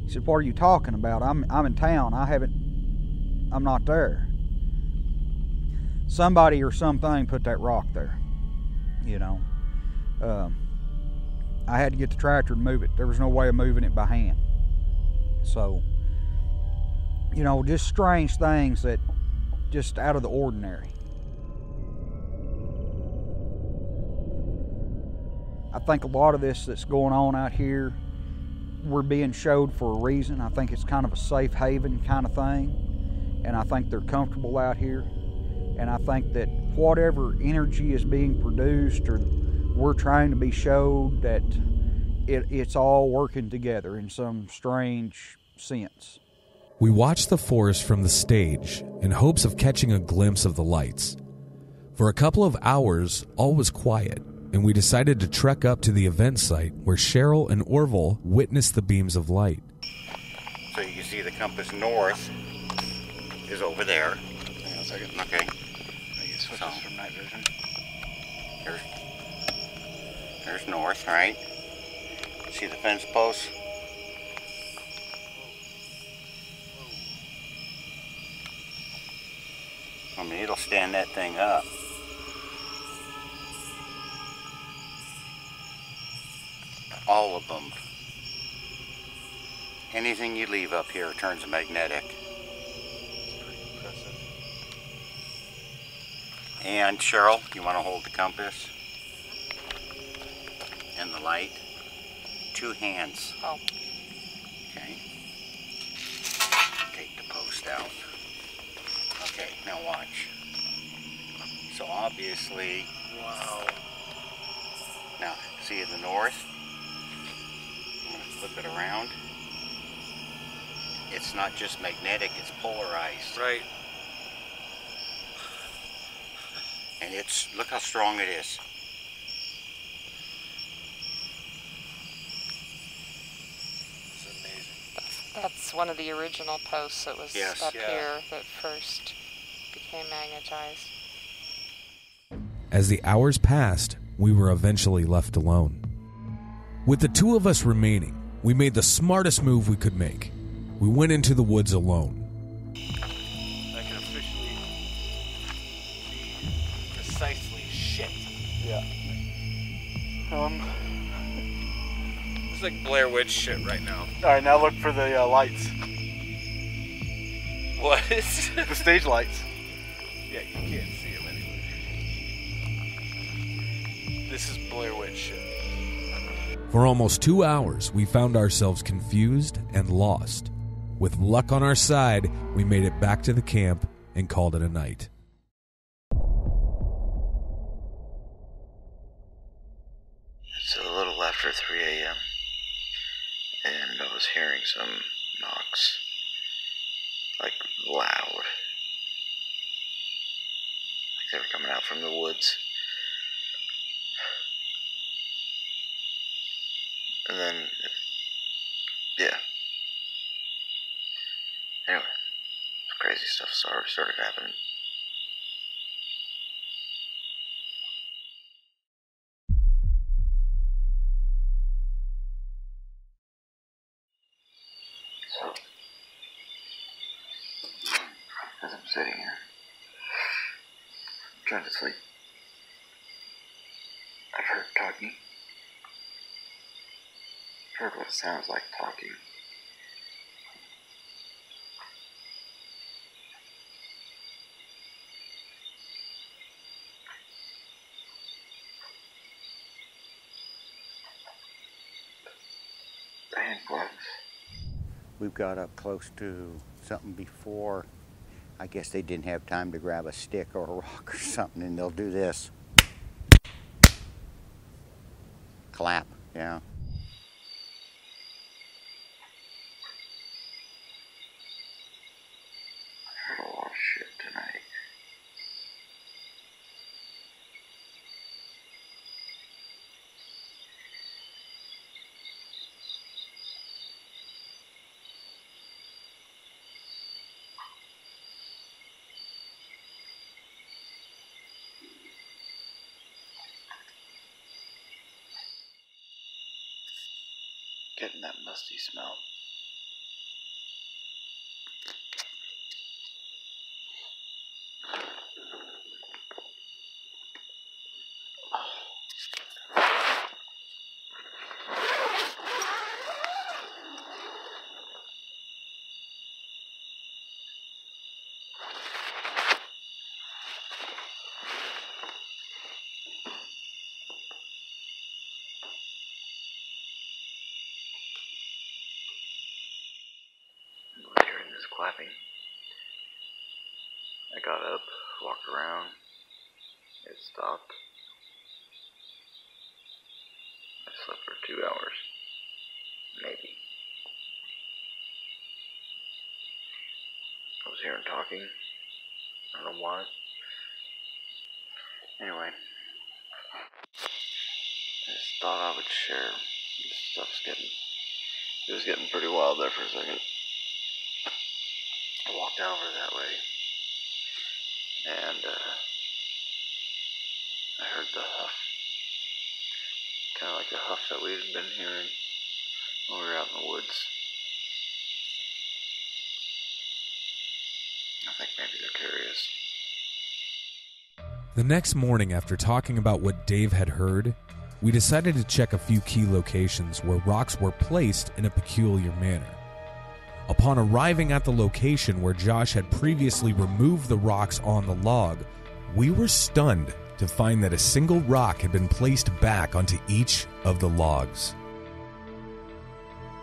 He said, what are you talking about? I'm in town, I'm not there. Somebody or something put that rock there, you know. I had to get the tractor to move it. There was no way of moving it by hand. So, you know, just strange things that just out of the ordinary. I think a lot of this that's going on out here, we're being showed for a reason. I think it's kind of a safe haven kind of thing, and I think they're comfortable out here. And I think that whatever energy is being produced, or we're trying to be showed that it's all working together in some strange sense. We watched the forest from the stage in hopes of catching a glimpse of the lights. For a couple of hours, all was quiet, and we decided to trek up to the event site where Cheryl and Orville witnessed the beams of light. So you can see the compass north is over there. Hang on a second. Okay. Switch this from night vision. There's north, right? See the fence posts? I mean, it'll stand that thing up. All of them. Anything you leave up here turns magnetic. And Cheryl, you want to hold the compass and the light? 2 hands. Oh. Okay. Take the post out. Okay, now watch. So obviously, wow. Now, see in the north? I'm going to flip it around. It's not just magnetic, it's polarized. Right. And look how strong it is. It's amazing. That's one of the original posts that was here that first became magnetized. As the hours passed, we were eventually left alone. With the 2 of us remaining, we made the smartest move we could make. We went into the woods alone. That can officially be precisely shit. Yeah. It's like Blair Witch shit right now. Alright, now look for the lights. What? The stage lights. Yeah, you can't see them anyway. This is Blair Witch shit. For almost 2 hours, we found ourselves confused and lost. With luck on our side, we made it back to the camp and called it a night. It's a little after 3 a.m. and I was hearing some knocks, like loud, like they were coming out from the woods. And then, yeah. Anyway, crazy stuff started happening. So, as I'm sitting here, trying to sleep, I've heard talking. I've heard what it sounds like talking. Hand gloves. We've got up close to something before. I guess they didn't have time to grab a stick or a rock or something, and they'll do this. Clap, yeah. I heard a lot of shit tonight. Getting that musty smell. Hearing this clapping, I got up, walked around, it stopped. I slept for 2 hours, maybe. I was hearing talking, I don't know why. Anyway, I just thought I would share. This stuff's it was getting pretty wild there for a second. I walked over that way, and I heard the huff, kind of like the huff that we had been hearing when we were out in the woods. I think maybe they're curious. The next morning, after talking about what Dave had heard, we decided to check a few key locations where rocks were placed in a peculiar manner. Upon arriving at the location where Josh had previously removed the rocks on the log, we were stunned to find that a single rock had been placed back onto each of the logs.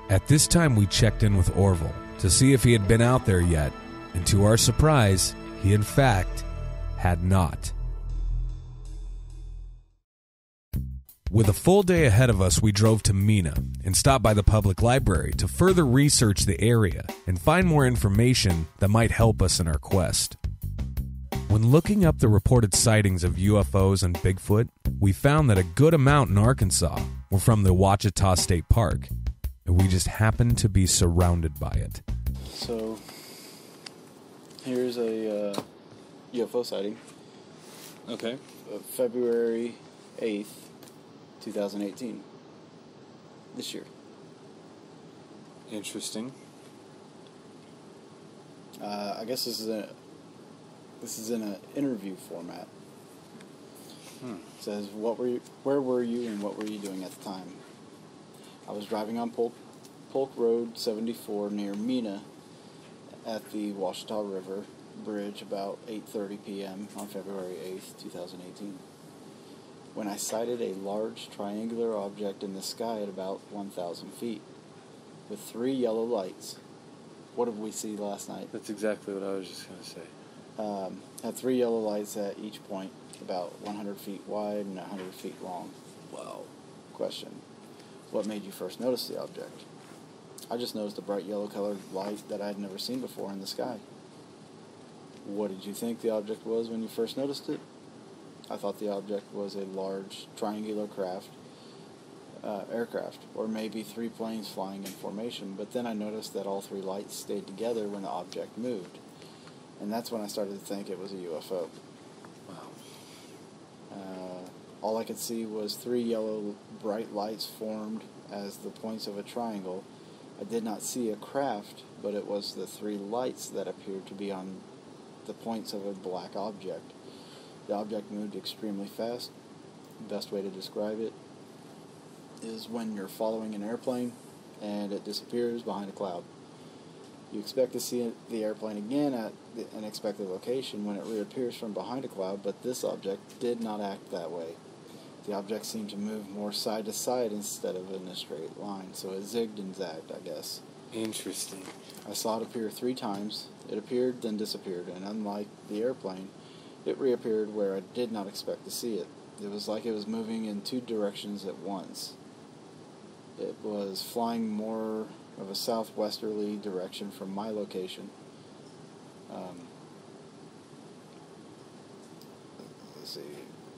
At this time, we checked in with Orville to see if he had been out there yet, and to our surprise, he in fact had not. With a full day ahead of us, we drove to Mina and stopped by the public library to further research the area and find more information that might help us in our quest. When looking up the reported sightings of UFOs and Bigfoot, we found that a good amount in Arkansas were from the Ouachita State Park, and we just happened to be surrounded by it. So, here's a UFO sighting. Okay. February 8th, 2018. This year. Interesting. I guess this is in an interview format. It says, where were you and what were you doing at the time? I was driving on Polk Road 74 near Mina at the Ouachita River Bridge about 8:30 p.m. on February 8th, 2018. When I sighted a large triangular object in the sky at about 1,000 feet with 3 yellow lights. What did we see last night? That's exactly what I was just going to say. Had 3 yellow lights at each point, about 100 feet wide and 100 feet long. Wow. Question. What made you first notice the object? I just noticed a bright yellow colored light that I had never seen before in the sky. What did you think the object was when you first noticed it? I thought the object was a large triangular aircraft, or maybe 3 planes flying in formation, but then I noticed that all 3 lights stayed together when the object moved. And that's when I started to think it was a UFO. Wow. All I could see was 3 yellow bright lights formed as the points of a triangle. I did not see a craft, but it was the 3 lights that appeared to be on the points of a black object. The object moved extremely fast. The best way to describe it is when you're following an airplane and it disappears behind a cloud. You expect to see the airplane again at an expected location when it reappears from behind a cloud, but this object did not act that way. The object seemed to move more side to side instead of in a straight line, so it zigged and zagged, I guess. Interesting. I saw it appear 3 times. It appeared, then disappeared, and unlike the airplane, it reappeared where I did not expect to see it. It was like it was moving in 2 directions at once. It was flying more of a southwesterly direction from my location. Let's see.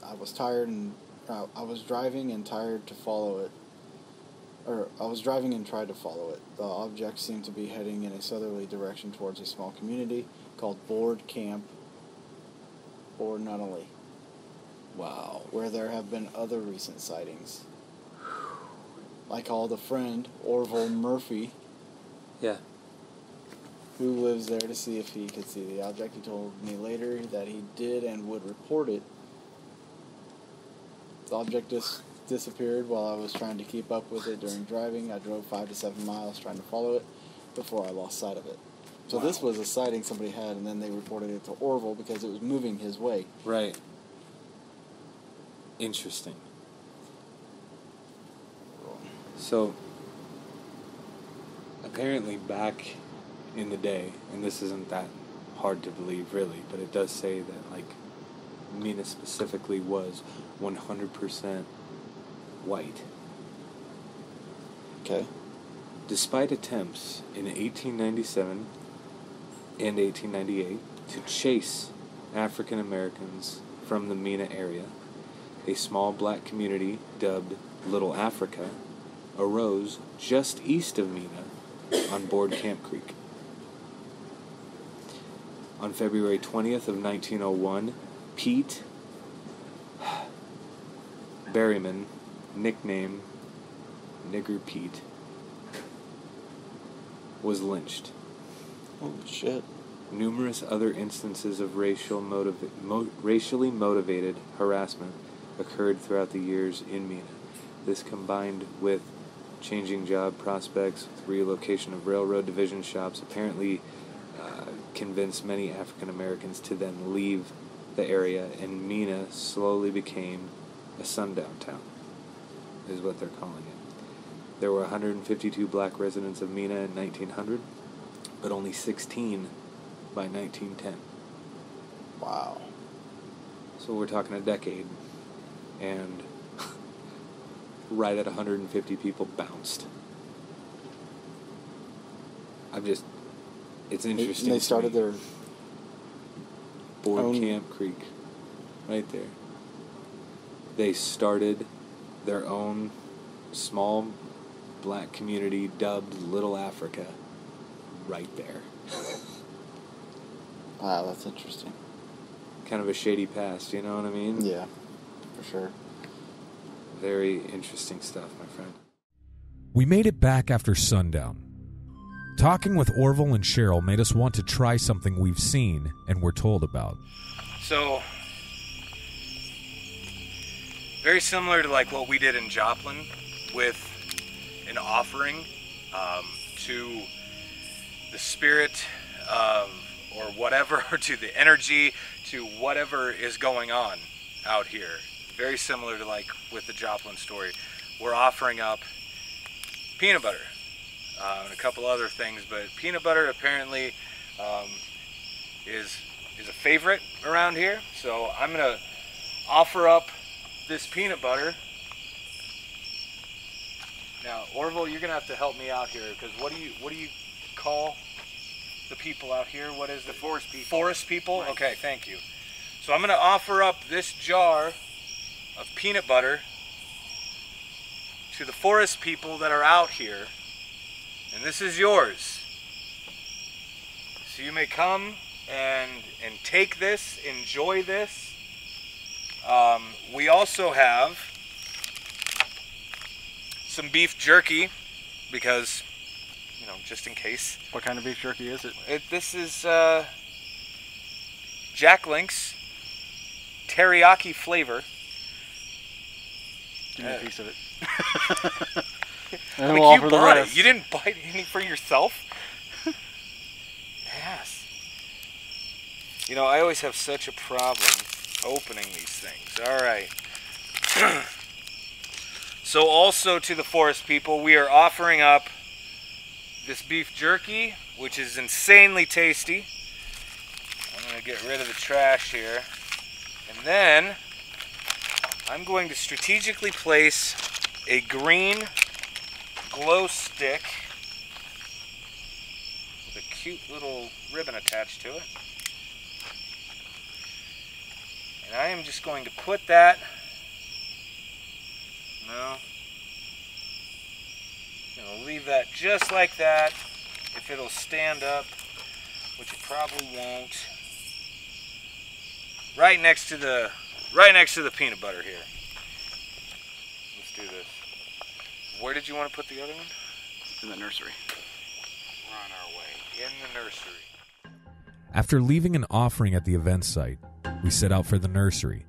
I was tired and I was driving and tired to follow it. Or I was driving and tried to follow it. The object seemed to be heading in a southerly direction towards a small community called Board Camp or Nunnally. Wow. Where there have been other recent sightings. I called a friend, Orville Murphy. Yeah. Who lives there to see if he could see the object. He told me later that he did and would report it. The object just disappeared while I was trying to keep up with it during driving. I drove 5 to 7 miles trying to follow it before I lost sight of it. So This was a sighting somebody had, and then they reported it to Orville because it was moving his way. Right. Interesting. So, apparently back in the day, and this isn't that hard to believe really, but it does say that, like, Mina specifically was 100% white. Okay. Despite attempts in 1897 and 1898 to chase African Americans from the Mina area, a small black community dubbed Little Africa arose just east of Mina on Board Camp Creek. On February 20th of 1901, Pete Berryman, nickname Nigger Pete, was lynched. Holy shit. Numerous other instances of racially motivated harassment occurred throughout the years in Mina. This combined with changing job prospects, with relocation of railroad division shops, apparently convinced many African Americans to then leave the area, and Mina slowly became a sundown town, is what they're calling it. There were 152 black residents of Mina in 1900, but only 16 by 1910. Wow. So we're talking a decade, and right at 150 people bounced. It's interesting. And they started their Board Camp Creek, right there. They started their own small black community dubbed Little Africa right there. Wow, that's interesting. Kind of a shady past, you know what I mean? Yeah, for sure. Very interesting stuff, my friend. We made it back after sundown. Talking with Orville and Cheryl made us want to try something we've seen and were told about. So, very similar to like what we did in Joplin with an offering to the spirit or whatever, or to the energy, to whatever is going on out here. Very similar to like with the Joplin story. We're offering up peanut butter. And a couple other things, but peanut butter apparently is a favorite around here. So I'm gonna offer up this peanut butter. Now, Orville, you're gonna have to help me out here, because what do you call the people out here? What is the forest people? Forest people? Right. Okay, thank you. So I'm gonna offer up this jar of peanut butter to the forest people that are out here. And this is yours. So you may come and take this, enjoy this. We also have some beef jerky, because, you know, just in case. What kind of beef jerky is it? This is Jack Link's teriyaki flavor. Give me a piece of it. And like, you bought it. You didn't buy any for yourself? Yes. You know, I always have such a problem opening these things. All right. So also to the forest people, we are offering up this beef jerky, which is insanely tasty. I'm going to get rid of the trash here. And then I'm going to strategically place a green glow stick with a cute little ribbon attached to it. And I am just going to put that, leave that just like that. If it'll stand up, which it probably won't. Right next to the peanut butter here. Let's do this. Where did you want to put the other one? In the nursery. We're on our way. In the nursery. After leaving an offering at the event site, we set out for the nursery,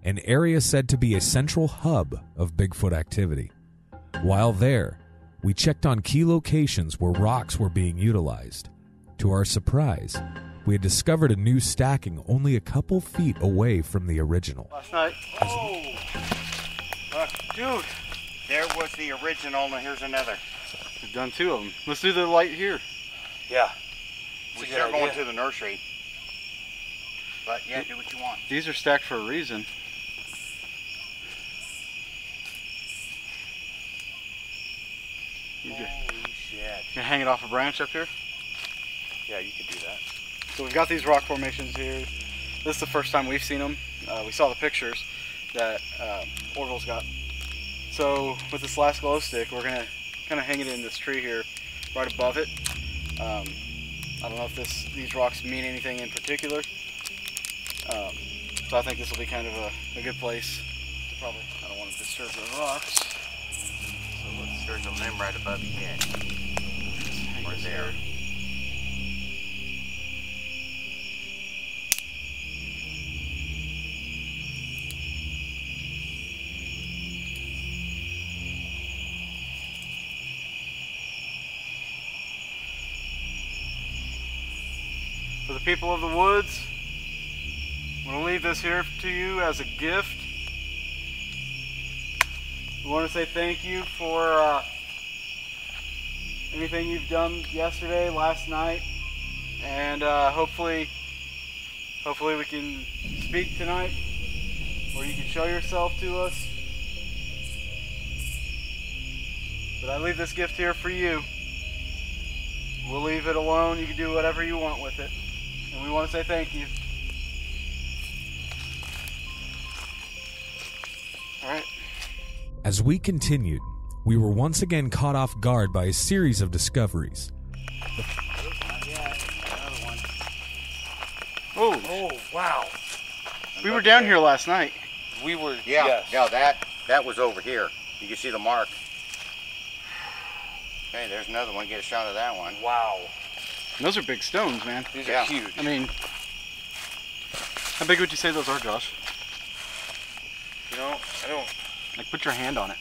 an area said to be a central hub of Bigfoot activity. While there, we checked on key locations where rocks were being utilized. To our surprise, we had discovered a new stacking only a couple feet away from the original. Last night. Oh! Look, dude! There was the original, and here's another. We've done two of them. Let's do the light here. Yeah. We start going to the nursery. But yeah, do what you want. These are stacked for a reason. Holy shit. You can hang it off a branch up here? Yeah, you could do that. So we've got these rock formations here. This is the first time we've seen them. We saw the pictures that Orville's got. So with this last glow stick, we're gonna kind of hang it in this tree here, right above it. I don't know if these rocks mean anything in particular. So I think this will be kind of a good place to probably, I don't want to disturb the rocks. So let's start the limb right above the head. Or there. For the people of the woods, I'm going to leave this here to you as a gift. We want to say thank you for anything you've done yesterday, last night, and hopefully we can speak tonight, or you can show yourself to us. But I leave this gift here for you. We'll leave it alone. You can do whatever you want with it. And we want to say thank you. All right. As we continued, we were once again caught off guard by a series of discoveries. Oh, wow. We were down here last night. We were, yeah. Yes. No, that was over here. You can see the mark. Okay, there's another one. Get a shot of that one. Wow. Those are big stones, man. These are huge. I mean, how big would you say those are, Josh? You know, I don't... Like, put your hand on it.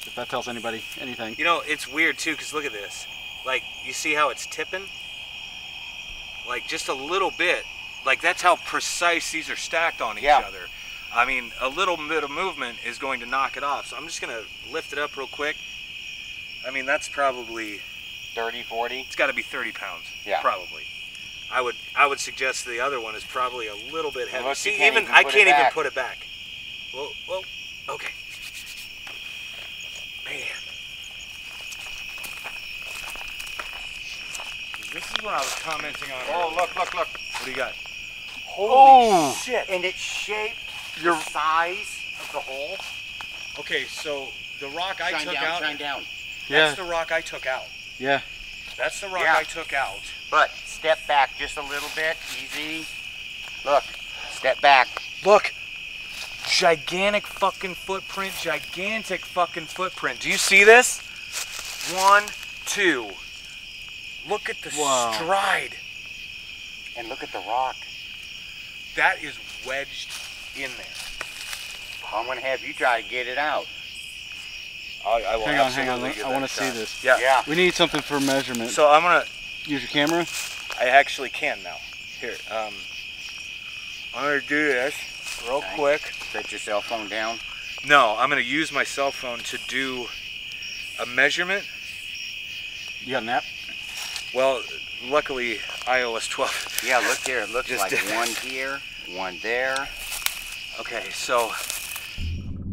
If that tells anybody anything. You know, it's weird, too, because look at this. Like, you see how it's tipping? Like, just a little bit. Like, that's how precise these are stacked on each other. I mean, a little bit of movement is going to knock it off. So I'm just going to lift it up real quick. I mean, that's probably 30, 40. It's got to be 30 pounds. Yeah, probably. I would suggest the other one is probably a little bit heavy. Look, see, I can't even put it back. Well, okay. Man, this is what I was commenting on. Oh, earlier. look! What do you got? Holy shit! And it's shaped the size of the hole. Okay, so the rock I took out. Shine down. That's the rock I took out. Yeah. That's the rock I took out. But step back just a little bit, easy. Look, step back. Look, gigantic fucking footprint. Do you see this? 1, 2. Look at the stride. And look at the rock. That is wedged in there. I'm gonna have you try to get it out. I will hang on. I want to see this. Yeah. We need something for measurement. So I'm gonna use your camera. I actually can now. Here, I'm gonna do this real quick. Set your cell phone down. No, I'm gonna use my cell phone to do a measurement. You got an app? Well, luckily iOS 12. Yeah, look here. It looks like one here, one there. Okay, so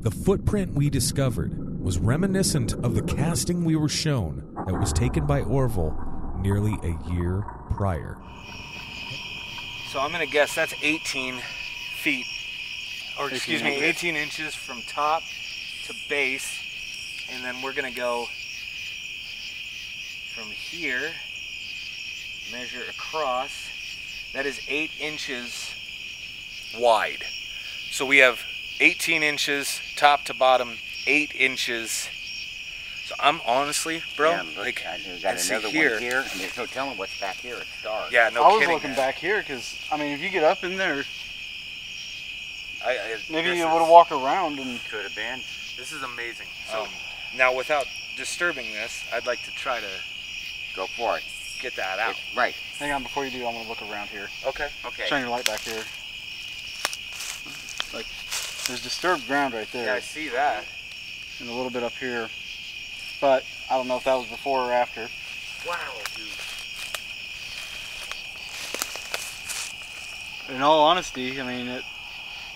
the footprint we discovered was reminiscent of the casting we were shown that was taken by Orville nearly a year prior. So I'm going to guess that's 18 feet, or excuse me, 18 inches from top to base, and then we're going to go from here, measure across. That is 8 inches wide. So we have 18 inches top to bottom, 8 inches. So I'm honestly, bro, look, got another one here, and there's no telling what's back here. It's dark. Yeah, no kidding. I was looking back here because, I mean, if you get up in there, maybe you would have walked around and could have been. This is amazing. So now, without disturbing this, I'd like to try to go for it. Get that out. Right. Hang on, before you do, I'm gonna look around here. Okay. Shine your light back here. Like, there's disturbed ground right there. Yeah, I see that. And a little bit up here. But I don't know if that was before or after. Wow, dude. In all honesty, I mean, it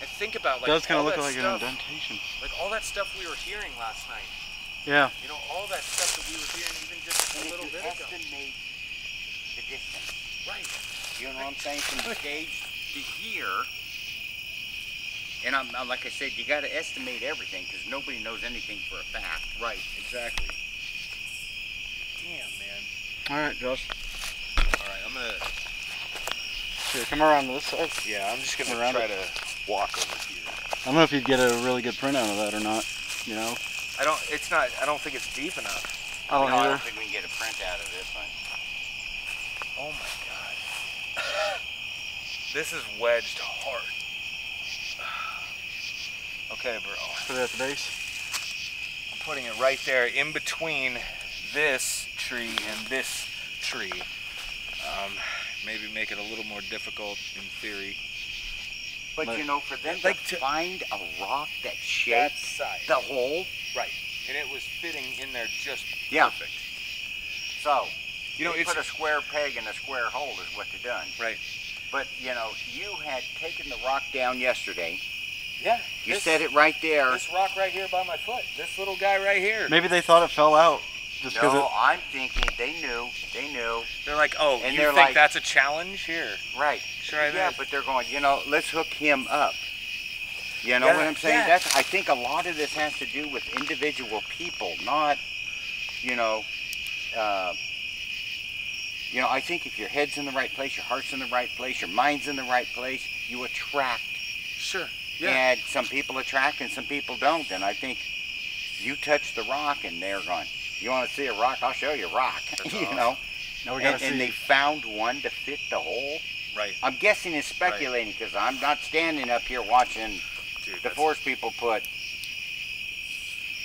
and think about, like, does kind of look like stuff, an indentation. Like all that stuff we were hearing last night. Yeah. You know, all that stuff that we were hearing even just a little bit ago. Estimate the distance. Right. You know what I'm saying? From the stage to here. And I'm like I said, you got to estimate everything because nobody knows anything for a fact. Right, exactly. Damn, man. All right, Josh. All right, I'm going to... Here, come around to this side. Yeah, I'm just going to try to walk over here. I don't know if you'd get a really good print out of that or not, you know? I don't think it's deep enough. I don't I don't think we can get a print out of this one. Oh my God. This is wedged hard. Okay, bro. Put it at the base? I'm putting it right there in between this tree and this tree. Maybe make it a little more difficult in theory. But you know, for them to find a rock that shaped the hole. Right. And it was fitting in there just Yeah. perfect. So, you know, they put a square peg in a square hole is what they done. Right. But, you know, you had taken the rock down yesterday. Yeah. You set it right there. This rock right here by my foot. This little guy right here. Maybe they thought it fell out. Just no, I'm thinking they knew. They're like, oh, and you they're think like, that's a challenge here? Right. Sure, I yeah, did. but they're going, you know, let's hook him up. You know Yeah, what I'm saying? yeah. I think a lot of this has to do with individual people, not, you know, I think if your head's in the right place, your heart's in the right place, your mind's in the right place, you attract. Sure. Yeah. And some people attract and some people don't. And I think you touch the rock and they're going, you want to see a rock? I'll show you a rock. You know? And they found one to fit the hole. Right. I'm guessing and speculating because I'm not standing up here watching the forest people put.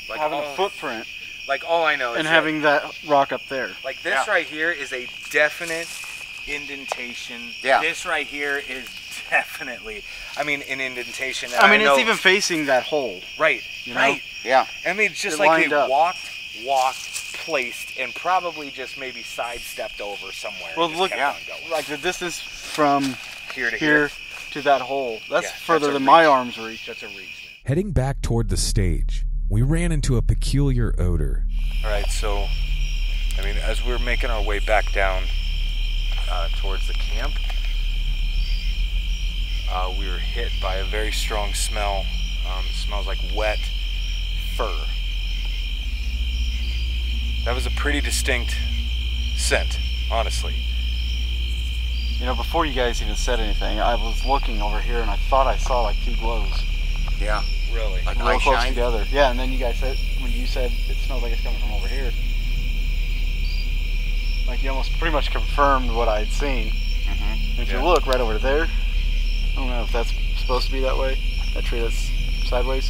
Like having a footprint. Like all I know is and having that rock up there. Like this right here is a definite indentation. Yeah. This right here is definitely, I mean, an indentation. I mean, it's even facing that hole. Right. You know? Right. Yeah. I mean, it's just They're like they lined up. walked, placed, and probably just maybe sidestepped over somewhere. Well, and just look, kept on going. like the distance from Here to here. to that hole. That's Yeah, further that's a than my reach. arm's reach. That's a reach. Heading back toward the stage, we ran into a peculiar odor. All right, so, I mean, as we were making our way back down towards the camp, we were hit by a very strong smell. It smells like wet fur. That was a pretty distinct scent, honestly. You know, before you guys even said anything, I was looking over here and I thought I saw like two glows. Yeah. Really? Like real eye close shine? together. Yeah, and then you guys said, when you said it smells like it's coming from over here, like you almost pretty much confirmed what I had seen. Mm-hmm. If you look right over there, I don't know if that's supposed to be that way, that tree that's sideways.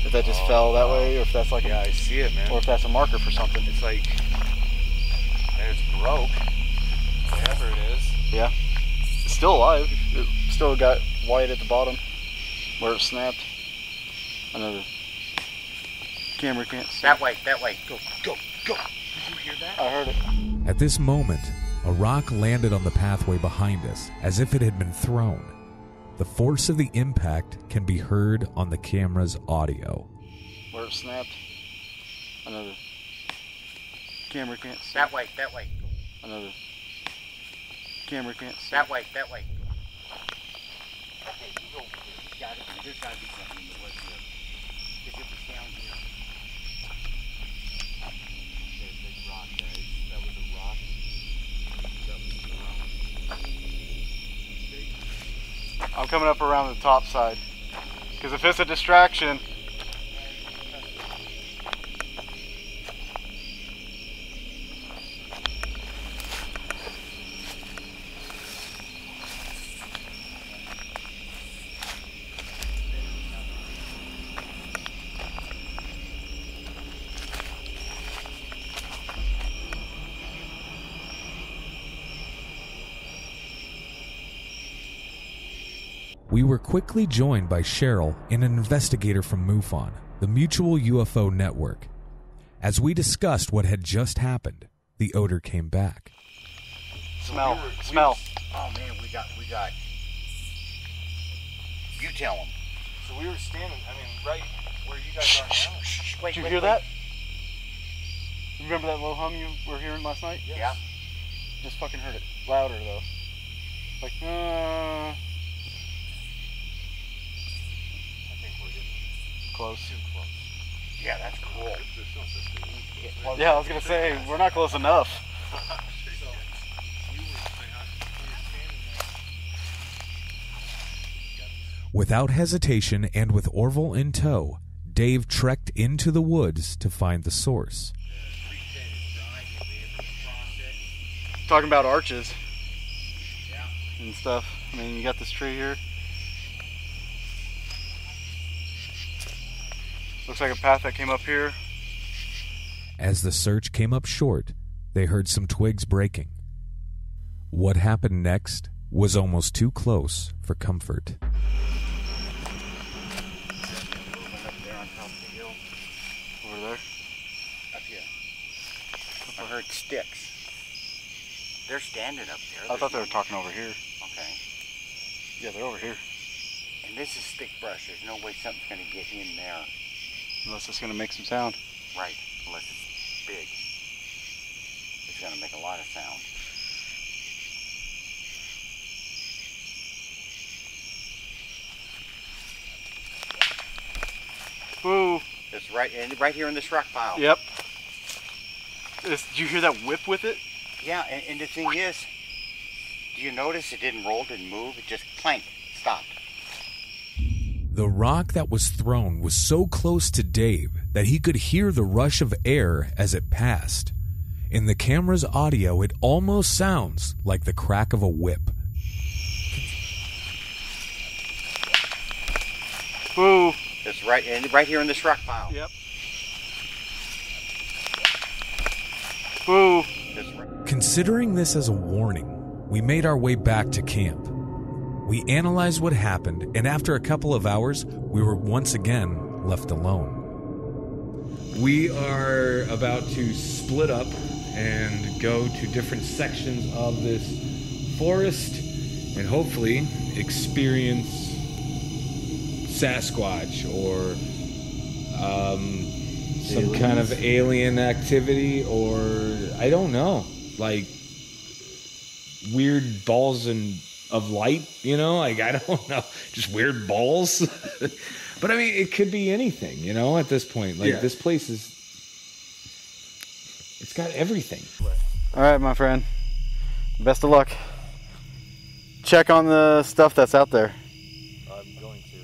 If that just fell that way, or if that's like I see it, man. or if that's a marker for something. It's like, it's broke, whatever it is. Yeah. It's still alive. It still got white at the bottom where it snapped. I know the camera can't see. That way. Go. Did you hear that? I heard it. At this moment, a rock landed on the pathway behind us as if it had been thrown. The force of the impact can be heard on the camera's audio. Where it snapped. I know the camera can't see. That way. I know the camera can't see. That way. Okay, you go. There's got to be something that was here. Because it was down here. There's a big rock, guys. That was a rock. That was thrown. I'm coming up around the top side. Because if it's a distraction, We were quickly joined by Cheryl and an investigator from MUFON, the Mutual UFO Network. As we discussed what had just happened, the odor came back. smell. Oh man, we got. You tell them. So we were standing, I mean, right where you guys are now. Wait, Did you hear that? You remember that low hum you were hearing last night? Yes. Yeah. Just fucking heard it. Louder though. Like, I think we're getting close. too close. Yeah, that's cool. Yeah, I was gonna say, we're not close enough. Without hesitation and with Orville in tow, Dave trekked into the woods to find the source. Talking about arches and stuff. I mean, you got this tree here. Looks like a path that came up here. As the search came up short, they heard some twigs breaking. What happened next was almost too close for comfort. Over there? Up here. I heard sticks. They're standing up there. I thought they were talking over here. Okay. Yeah, they're over here. And this is thick brush. There's no way something's going to get in there. Unless it's going to make some sound. Right. Unless it's big. It's going to make a lot of sound. Whoa. It's right here in this rock pile. Yep. Did you hear that whip with it? Yeah, and the thing is, do you notice it didn't roll, didn't move? It just clank, stopped. The rock that was thrown was so close to Dave that he could hear the rush of air as it passed. In the camera's audio, it almost sounds like the crack of a whip. Whoa. It's right here in this rock pile. Yep. Whoa. Considering this as a warning, we made our way back to camp. We analyzed what happened, and after a couple of hours, we were once again left alone. We are about to split up and go to different sections of this forest and hopefully experience Sasquatch or some kind of alien activity, or I don't know, like weird balls of light, you know, like I don't know, just weird balls. But I mean, it could be anything, you know, at this point. Like this place it's got everything. All right, my friend. Best of luck. Check on the stuff that's out there. I'm going to.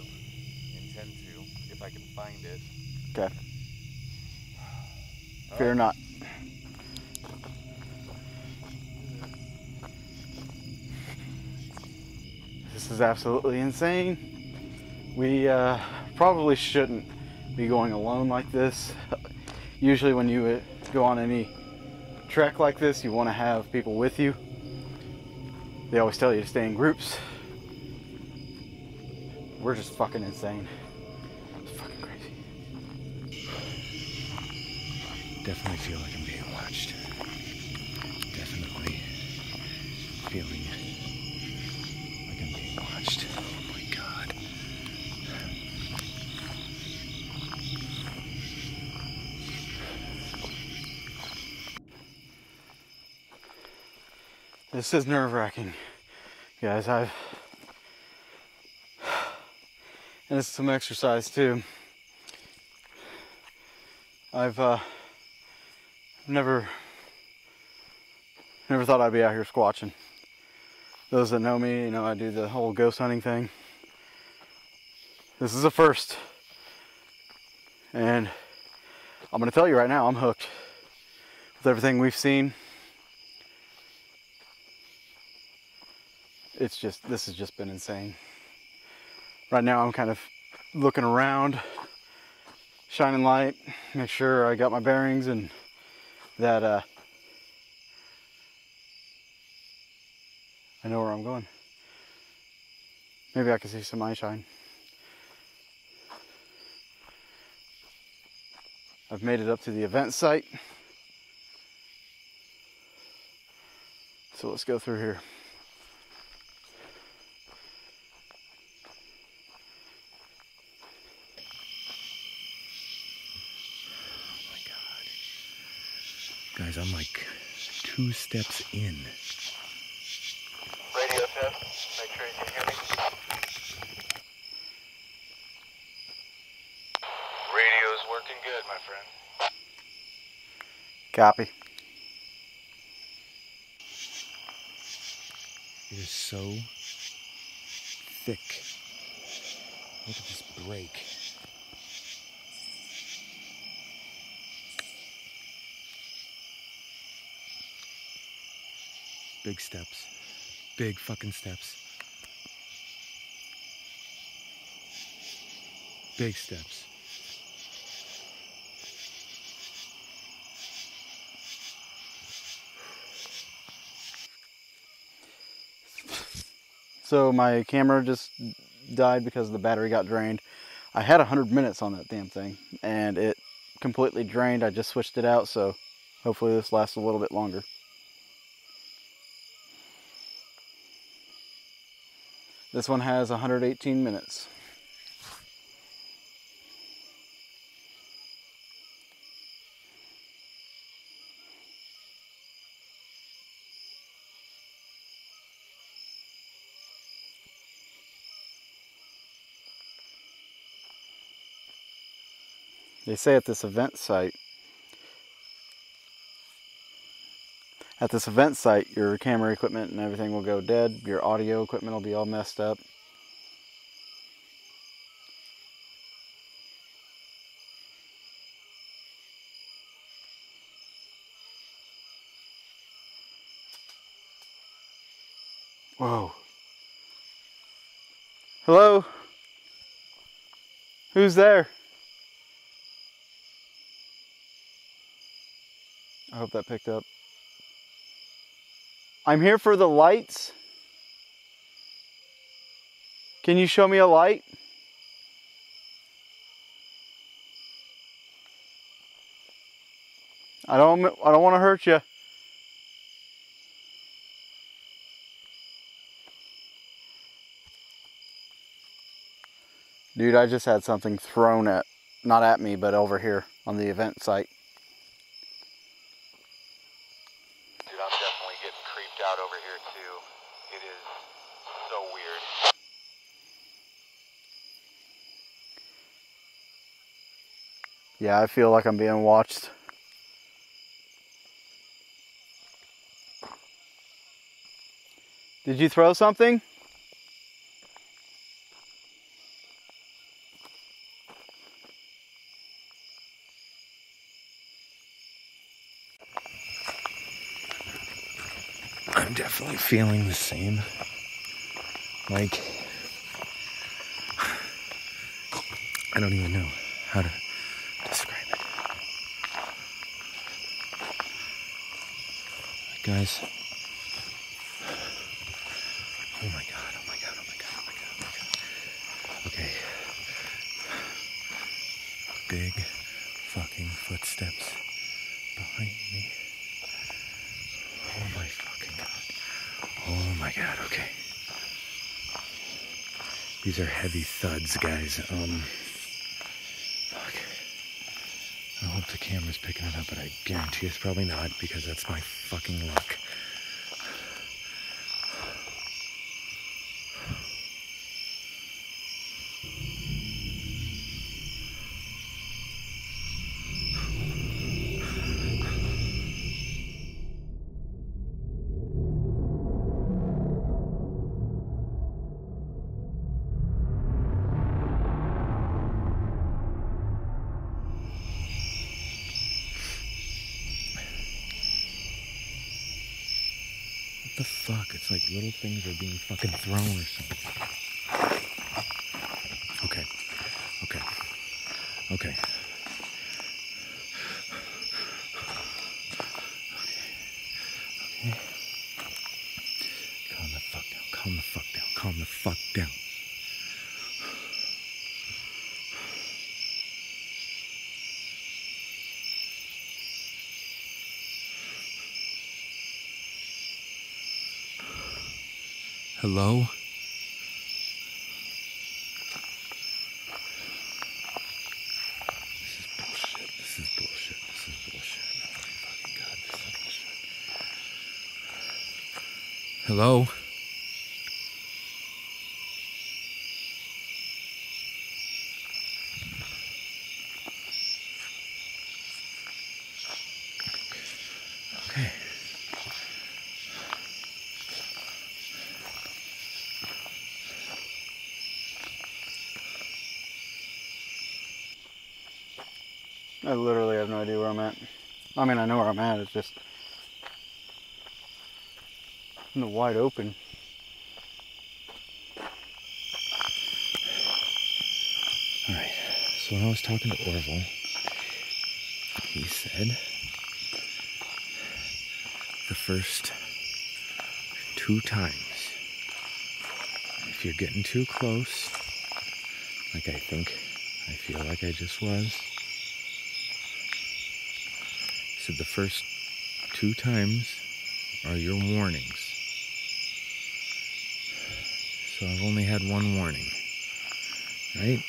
Intend to, if I can find it. Okay. Fear not. This is absolutely insane. We probably shouldn't be going alone like this. Usually when you go on any trek like this, you want to have people with you. They always tell you to stay in groups. We're just fucking insane. It's fucking crazy. Definitely feel like I'm being watched. Definitely feeling like I'm being watched. Oh my God. This is nerve-wracking, guys. And it's some exercise too. I've never thought I'd be out here squatching. Those that know me, you know, I do the whole ghost hunting thing. This is a first. And I'm gonna tell you right now, I'm hooked with everything we've seen. This has just been insane. Right now I'm kind of looking around, shining light, make sure I got my bearings and that I know where I'm going. Maybe I can see some eye shine. I've made it up to the event site. So let's go through here. Guys, I'm like 2 steps in. Radio test. Make sure you can hear me. Radio's working good, my friend. Copy. It is so thick. Look at this break. Big steps. Big fucking steps. Big steps. So my camera just died because the battery got drained. I had 100 minutes on that damn thing, and it completely drained. I just switched it out, so hopefully this lasts a little bit longer. This one has 118 minutes. They say at this event site, your camera equipment and everything will go dead. Your audio equipment will be all messed up. Whoa. Hello? Who's there? I hope that picked up. I'm here for the lights. Can you show me a light? I don't want to hurt you. Dude, I just had something thrown at, not at me, but over here on the event site. Dude, I'm definitely getting creeped out over here too. It is so weird. Yeah, I feel like I'm being watched. Did you throw something? I'm definitely feeling the same. Like, I don't even know how to describe it. Guys. Oh my god, oh my god, oh my god, oh my god, oh my god. Okay. Big fucking footsteps behind me. Oh my fucking god. Oh my god, okay. These are heavy thuds, guys. Fuck. I hope the camera's picking it up, but I guarantee it's probably not, because that's my fucking luck. What the fuck? It's like little things are being fucking thrown or something. Okay. Okay. Okay. Okay. Calm the fuck down. Calm the fuck down. Calm the fuck down. Hello? This is bullshit. This is bullshit. This is bullshit. Oh my fucking god, this is bullshit. Hello? Okay. I literally have no idea where I'm at. I mean, I know where I'm at, it's just in the wide open. Alright, so when I was talking to Orville, he said the first 2 times if you're getting too close, like I feel like I just was. So the first 2 times are your warnings. So I've only had 1 warning, right?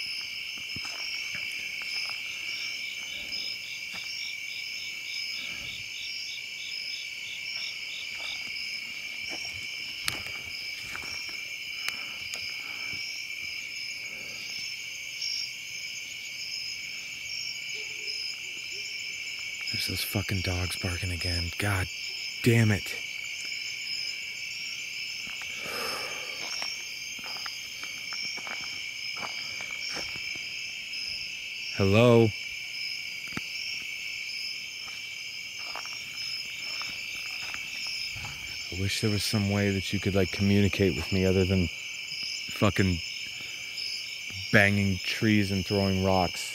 There's those fucking dogs barking again. God damn it. Hello? I wish there was some way that you could like communicate with me other than fucking banging trees and throwing rocks.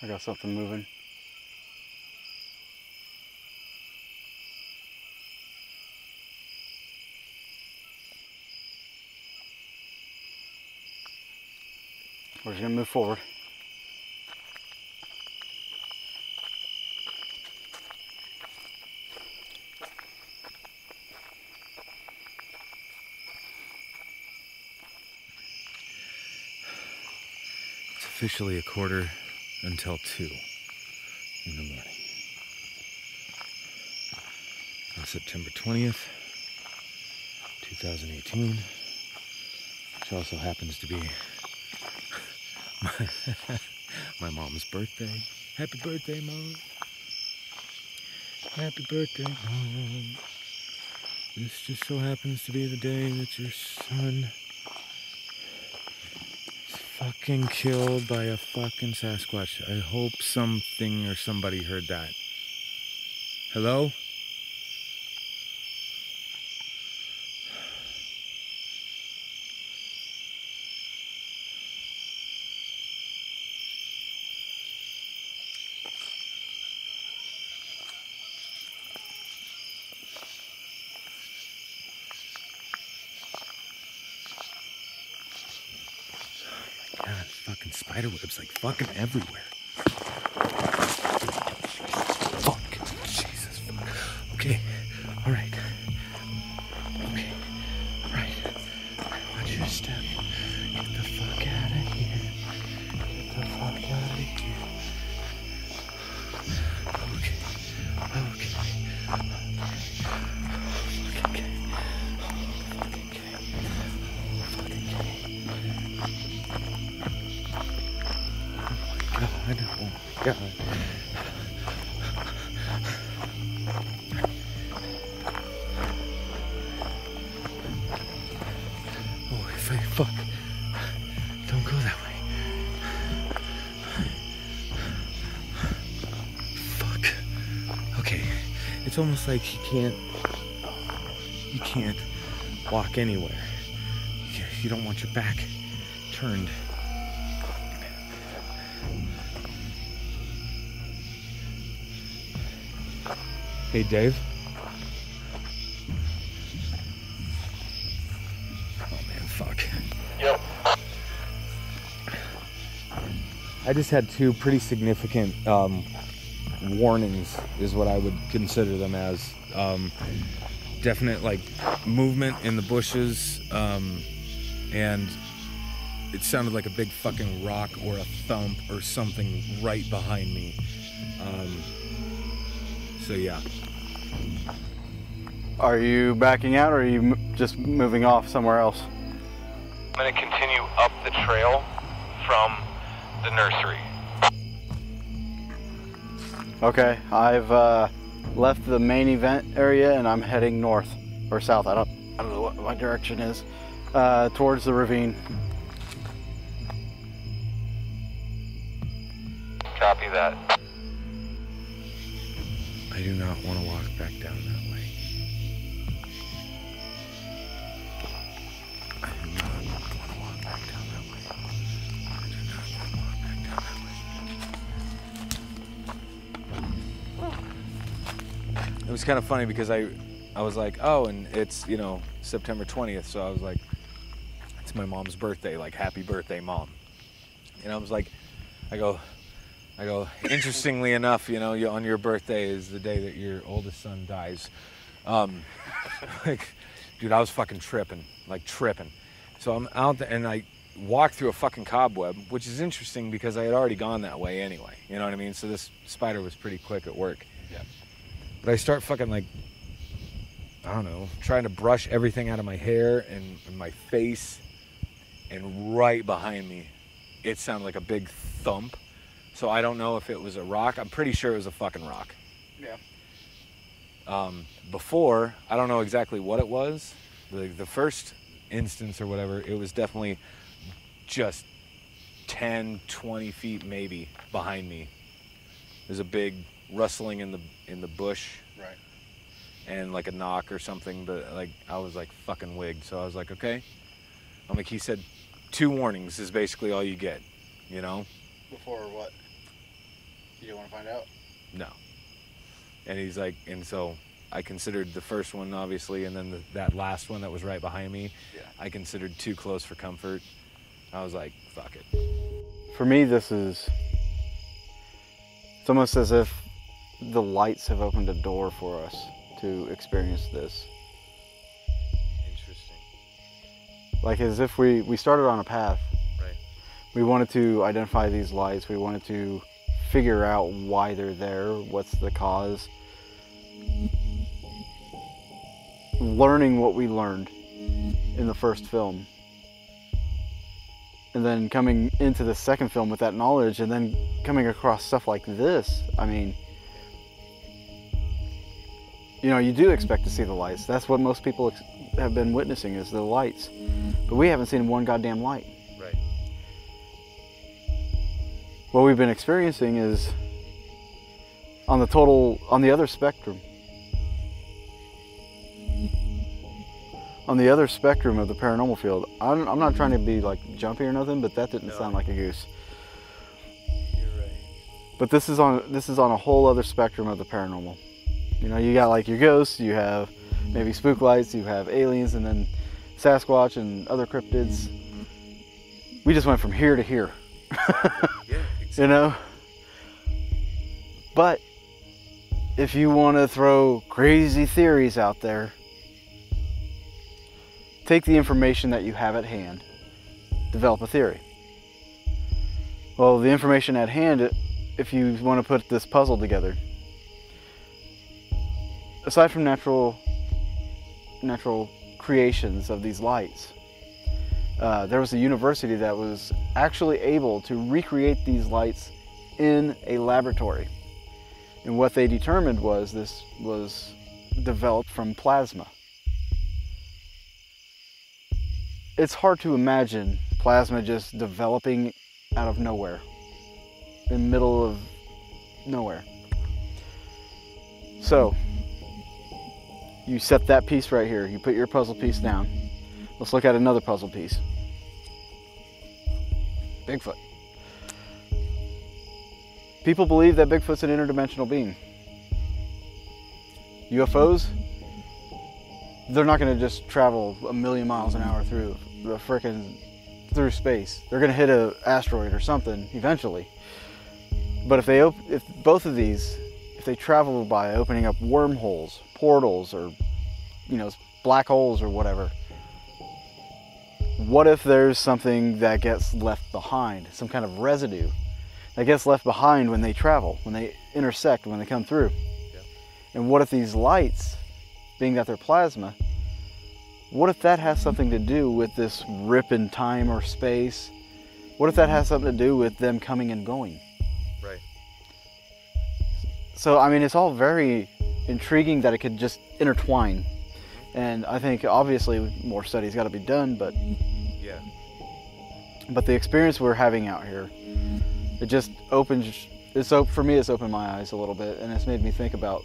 I got something moving. We're just gonna move forward. It's officially 1:15 until 2 in the morning. On September 20th, 2018, which also happens to be my mom's birthday. Happy birthday, Mom. Happy birthday, Mom. This just so happens to be the day that your son is fucking killed by a fucking Sasquatch. I hope something or somebody heard that. Hello? God, fucking spider webs like fucking everywhere. Fuck. Jesus. Fuck. Okay. Alright. Okay. Right. Watch your step. Get the fuck out of here. Get the fuck out of here. Okay. Okay. Okay. God, oh my God. Oh, if I fuck. Don't go that way. Fuck. Okay. It's almost like you can't walk anywhere. You don't want your back turned. Hey, Dave. Oh, man, fuck. Yep. I just had 2 pretty significant warnings, is what I would consider them as. Definite, like, movement in the bushes, and it sounded like a big fucking rock or a thump or something right behind me. So, yeah. Are you backing out or are you just moving off somewhere else? I'm going to continue up the trail from the nursery. Okay, I've left the main event area and I'm heading north or south. I don't know what my direction is. Towards the ravine. that. I do not want to walk back down that way. I do not want to walk back down that way. I do not want to walk back down that way. It was kind of funny because I was like, oh, and it's, you know, September 20th, so I was like, it's my mom's birthday, like, happy birthday, Mom. And I was like, I go, interestingly enough, you know, on your birthday is the day that your oldest son dies. Like, dude, I was fucking tripping. So I'm out there, and I walked through a fucking cobweb, which is interesting because I had already gone that way anyway. You know what I mean? So this spider was pretty quick at work. Yeah. But I start fucking, like, I don't know, trying to brush everything out of my hair and my face, and right behind me, it sounded like a big thump. So I don't know if it was a rock. I'm pretty sure it was a fucking rock. Yeah. Before, I don't know exactly what it was. The first instance or whatever, it was definitely just 10, 20 feet maybe behind me. There's a big rustling in the bush. Right. And like a knock or something, but like I was like fucking wigged. So I was like, okay. I'm like, he said 2 warnings is basically all you get, you know? Before what? You don't want to find out? No. And he's like, and so I considered the first one, obviously, and then that last one that was right behind me, yeah. I considered too close for comfort. I was like, fuck it. For me, it's almost as if the lights have opened a door for us to experience this. Interesting. Like as if we started on a path. Right. We wanted to identify these lights. We wanted to figure out why they're there, what's the cause. Learning what we learned in the first film. And then coming into the second film with that knowledge, and then coming across stuff like this. I mean, you know, you do expect to see the lights. That's what most people have been witnessing, is the lights. But we haven't seen one goddamn light. Right. What we've been experiencing is on the other spectrum. On the other spectrum of the paranormal field. I'm not trying to be like jumpy or nothing, but that didn't sound like a goose. You're right. But this is on a whole other spectrum of the paranormal. You know, you got like your ghosts, you have maybe spook lights, you have aliens, and then Sasquatch and other cryptids. We just went from here to here. Yeah, exactly. You know? But if you want to throw crazy theories out there, take the information that you have at hand, develop a theory. Well, the information at hand, if you want to put this puzzle together, aside from natural creations of these lights, there was a university that was actually able to recreate these lights in a laboratory. And what they determined was this was developed from plasma. It's hard to imagine plasma just developing out of nowhere, in the middle of nowhere. So, you set that piece right here, you put your puzzle piece down. Let's look at another puzzle piece. Bigfoot. People believe that Bigfoot's an interdimensional being. UFOs, they're not going to just travel 1,000,000 miles an hour through space. They're going to hit an asteroid or something eventually. But if both of these, if they travel by opening up wormholes, portals, or black holes or whatever, what if there's something that gets left behind, some kind of residue that gets left behind when they travel, when they intersect, when they come through? Yeah. And what if these lights, being that they're plasma, what if that has something to do with this rip in time or space? What if that has something to do with them coming and going? Right. So, I mean, it's all very intriguing that it could just intertwine. And I think, obviously, more studies got to be done, but... Yeah. But the experience we're having out here, it just opens for me, it's opened my eyes a little bit, and it's made me think about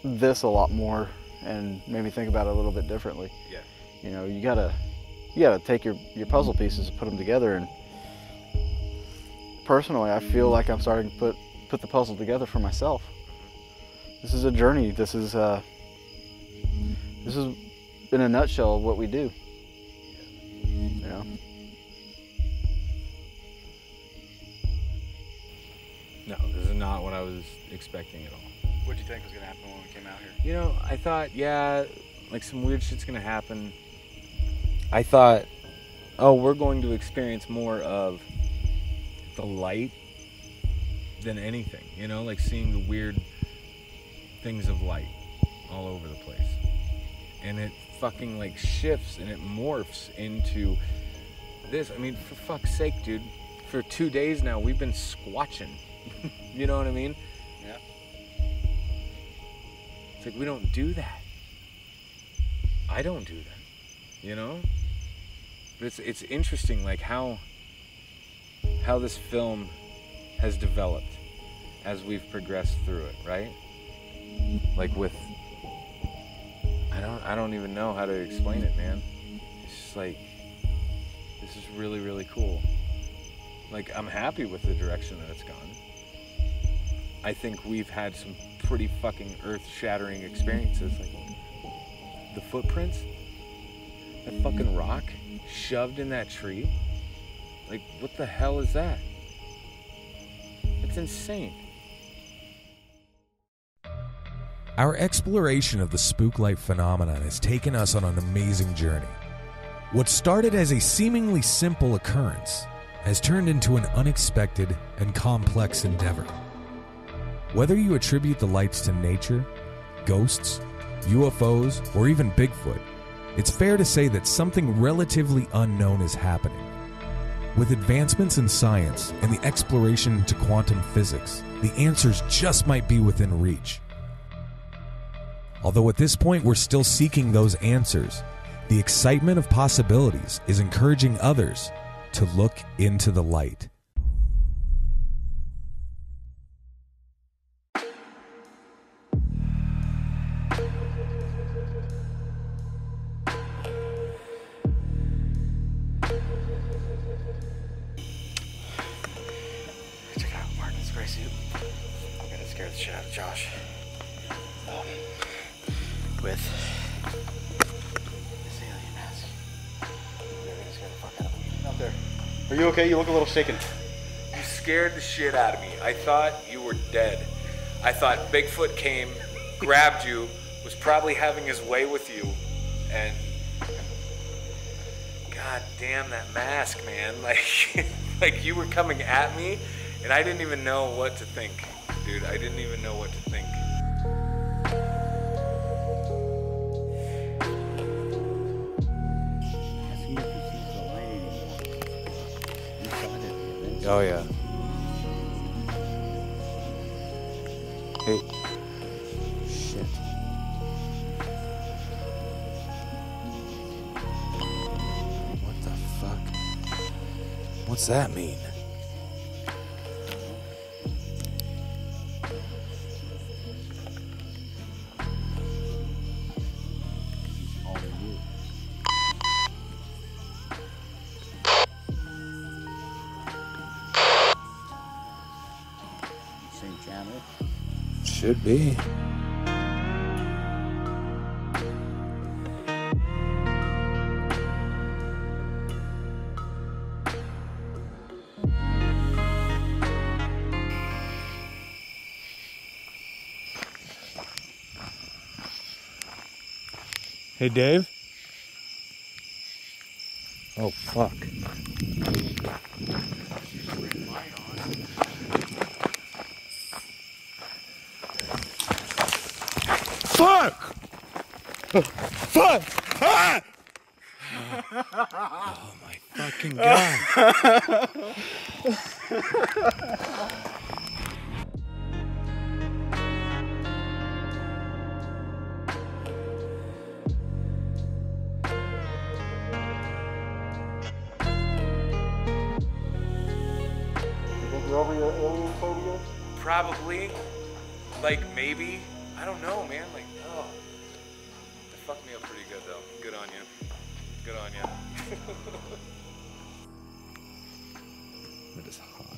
this a lot more, and made me think about it a little bit differently. Yeah. You know, you gotta take your puzzle pieces and put them together. And personally, I feel like I'm starting to put the puzzle together for myself. This is a journey. This is in a nutshell what we do. You know. No, this is not what I was expecting at all. What did you think was gonna happen when we came out here? You know, I thought, yeah, like some weird shit's gonna happen. I thought, oh, we're going to experience more of the light than anything, you know, like seeing the weird things of light all over the place. And it fucking like shifts and it morphs into this. I mean, for fuck's sake, dude, for 2 days now we've been squatching. You know what I mean? Yeah. It's like we don't do that. I don't do that, you know? But it's interesting, like how this film has developed as we've progressed through it, right? Like with, I don't even know how to explain it, man. It's just like, this is really, really cool. Like, I'm happy with the direction that it's gone. I think we've had some pretty fucking earth-shattering experiences, like the footprints, that fucking rock shoved in that tree. Like, what the hell is that? It's insane. Our exploration of the spook light phenomenon has taken us on an amazing journey. What started as a seemingly simple occurrence has turned into an unexpected and complex endeavor. Whether you attribute the lights to nature, ghosts, UFOs, or even Bigfoot, it's fair to say that something relatively unknown is happening. With advancements in science and the exploration into quantum physics, the answers just might be within reach. Although at this point we're still seeking those answers, the excitement of possibilities is encouraging others to look into the light. Check out Martin's gray suit. I'm gonna scare the shit out of Josh. With this alien mask. They're gonna scare the fuck out of him. Out there. Are you okay? You look a little shaken. You scared the shit out of me. I thought you were dead. I thought Bigfoot came, grabbed you, was probably having his way with you, and god damn that mask, man. Like you were coming at me, and I didn't even know what to think, dude. I didn't even know what to think. Oh yeah. Hey. Shit. What the fuck? What's that mean? Should be. Hey, Dave? Oh, fuck. Fuck! Fuck! Ah! Oh my fucking god. You think you're over your alien phobia? Probably. Like, maybe. I don't know, man. Like, oh. It fucked me up pretty good, though. Good on you. Good on you. It is hot.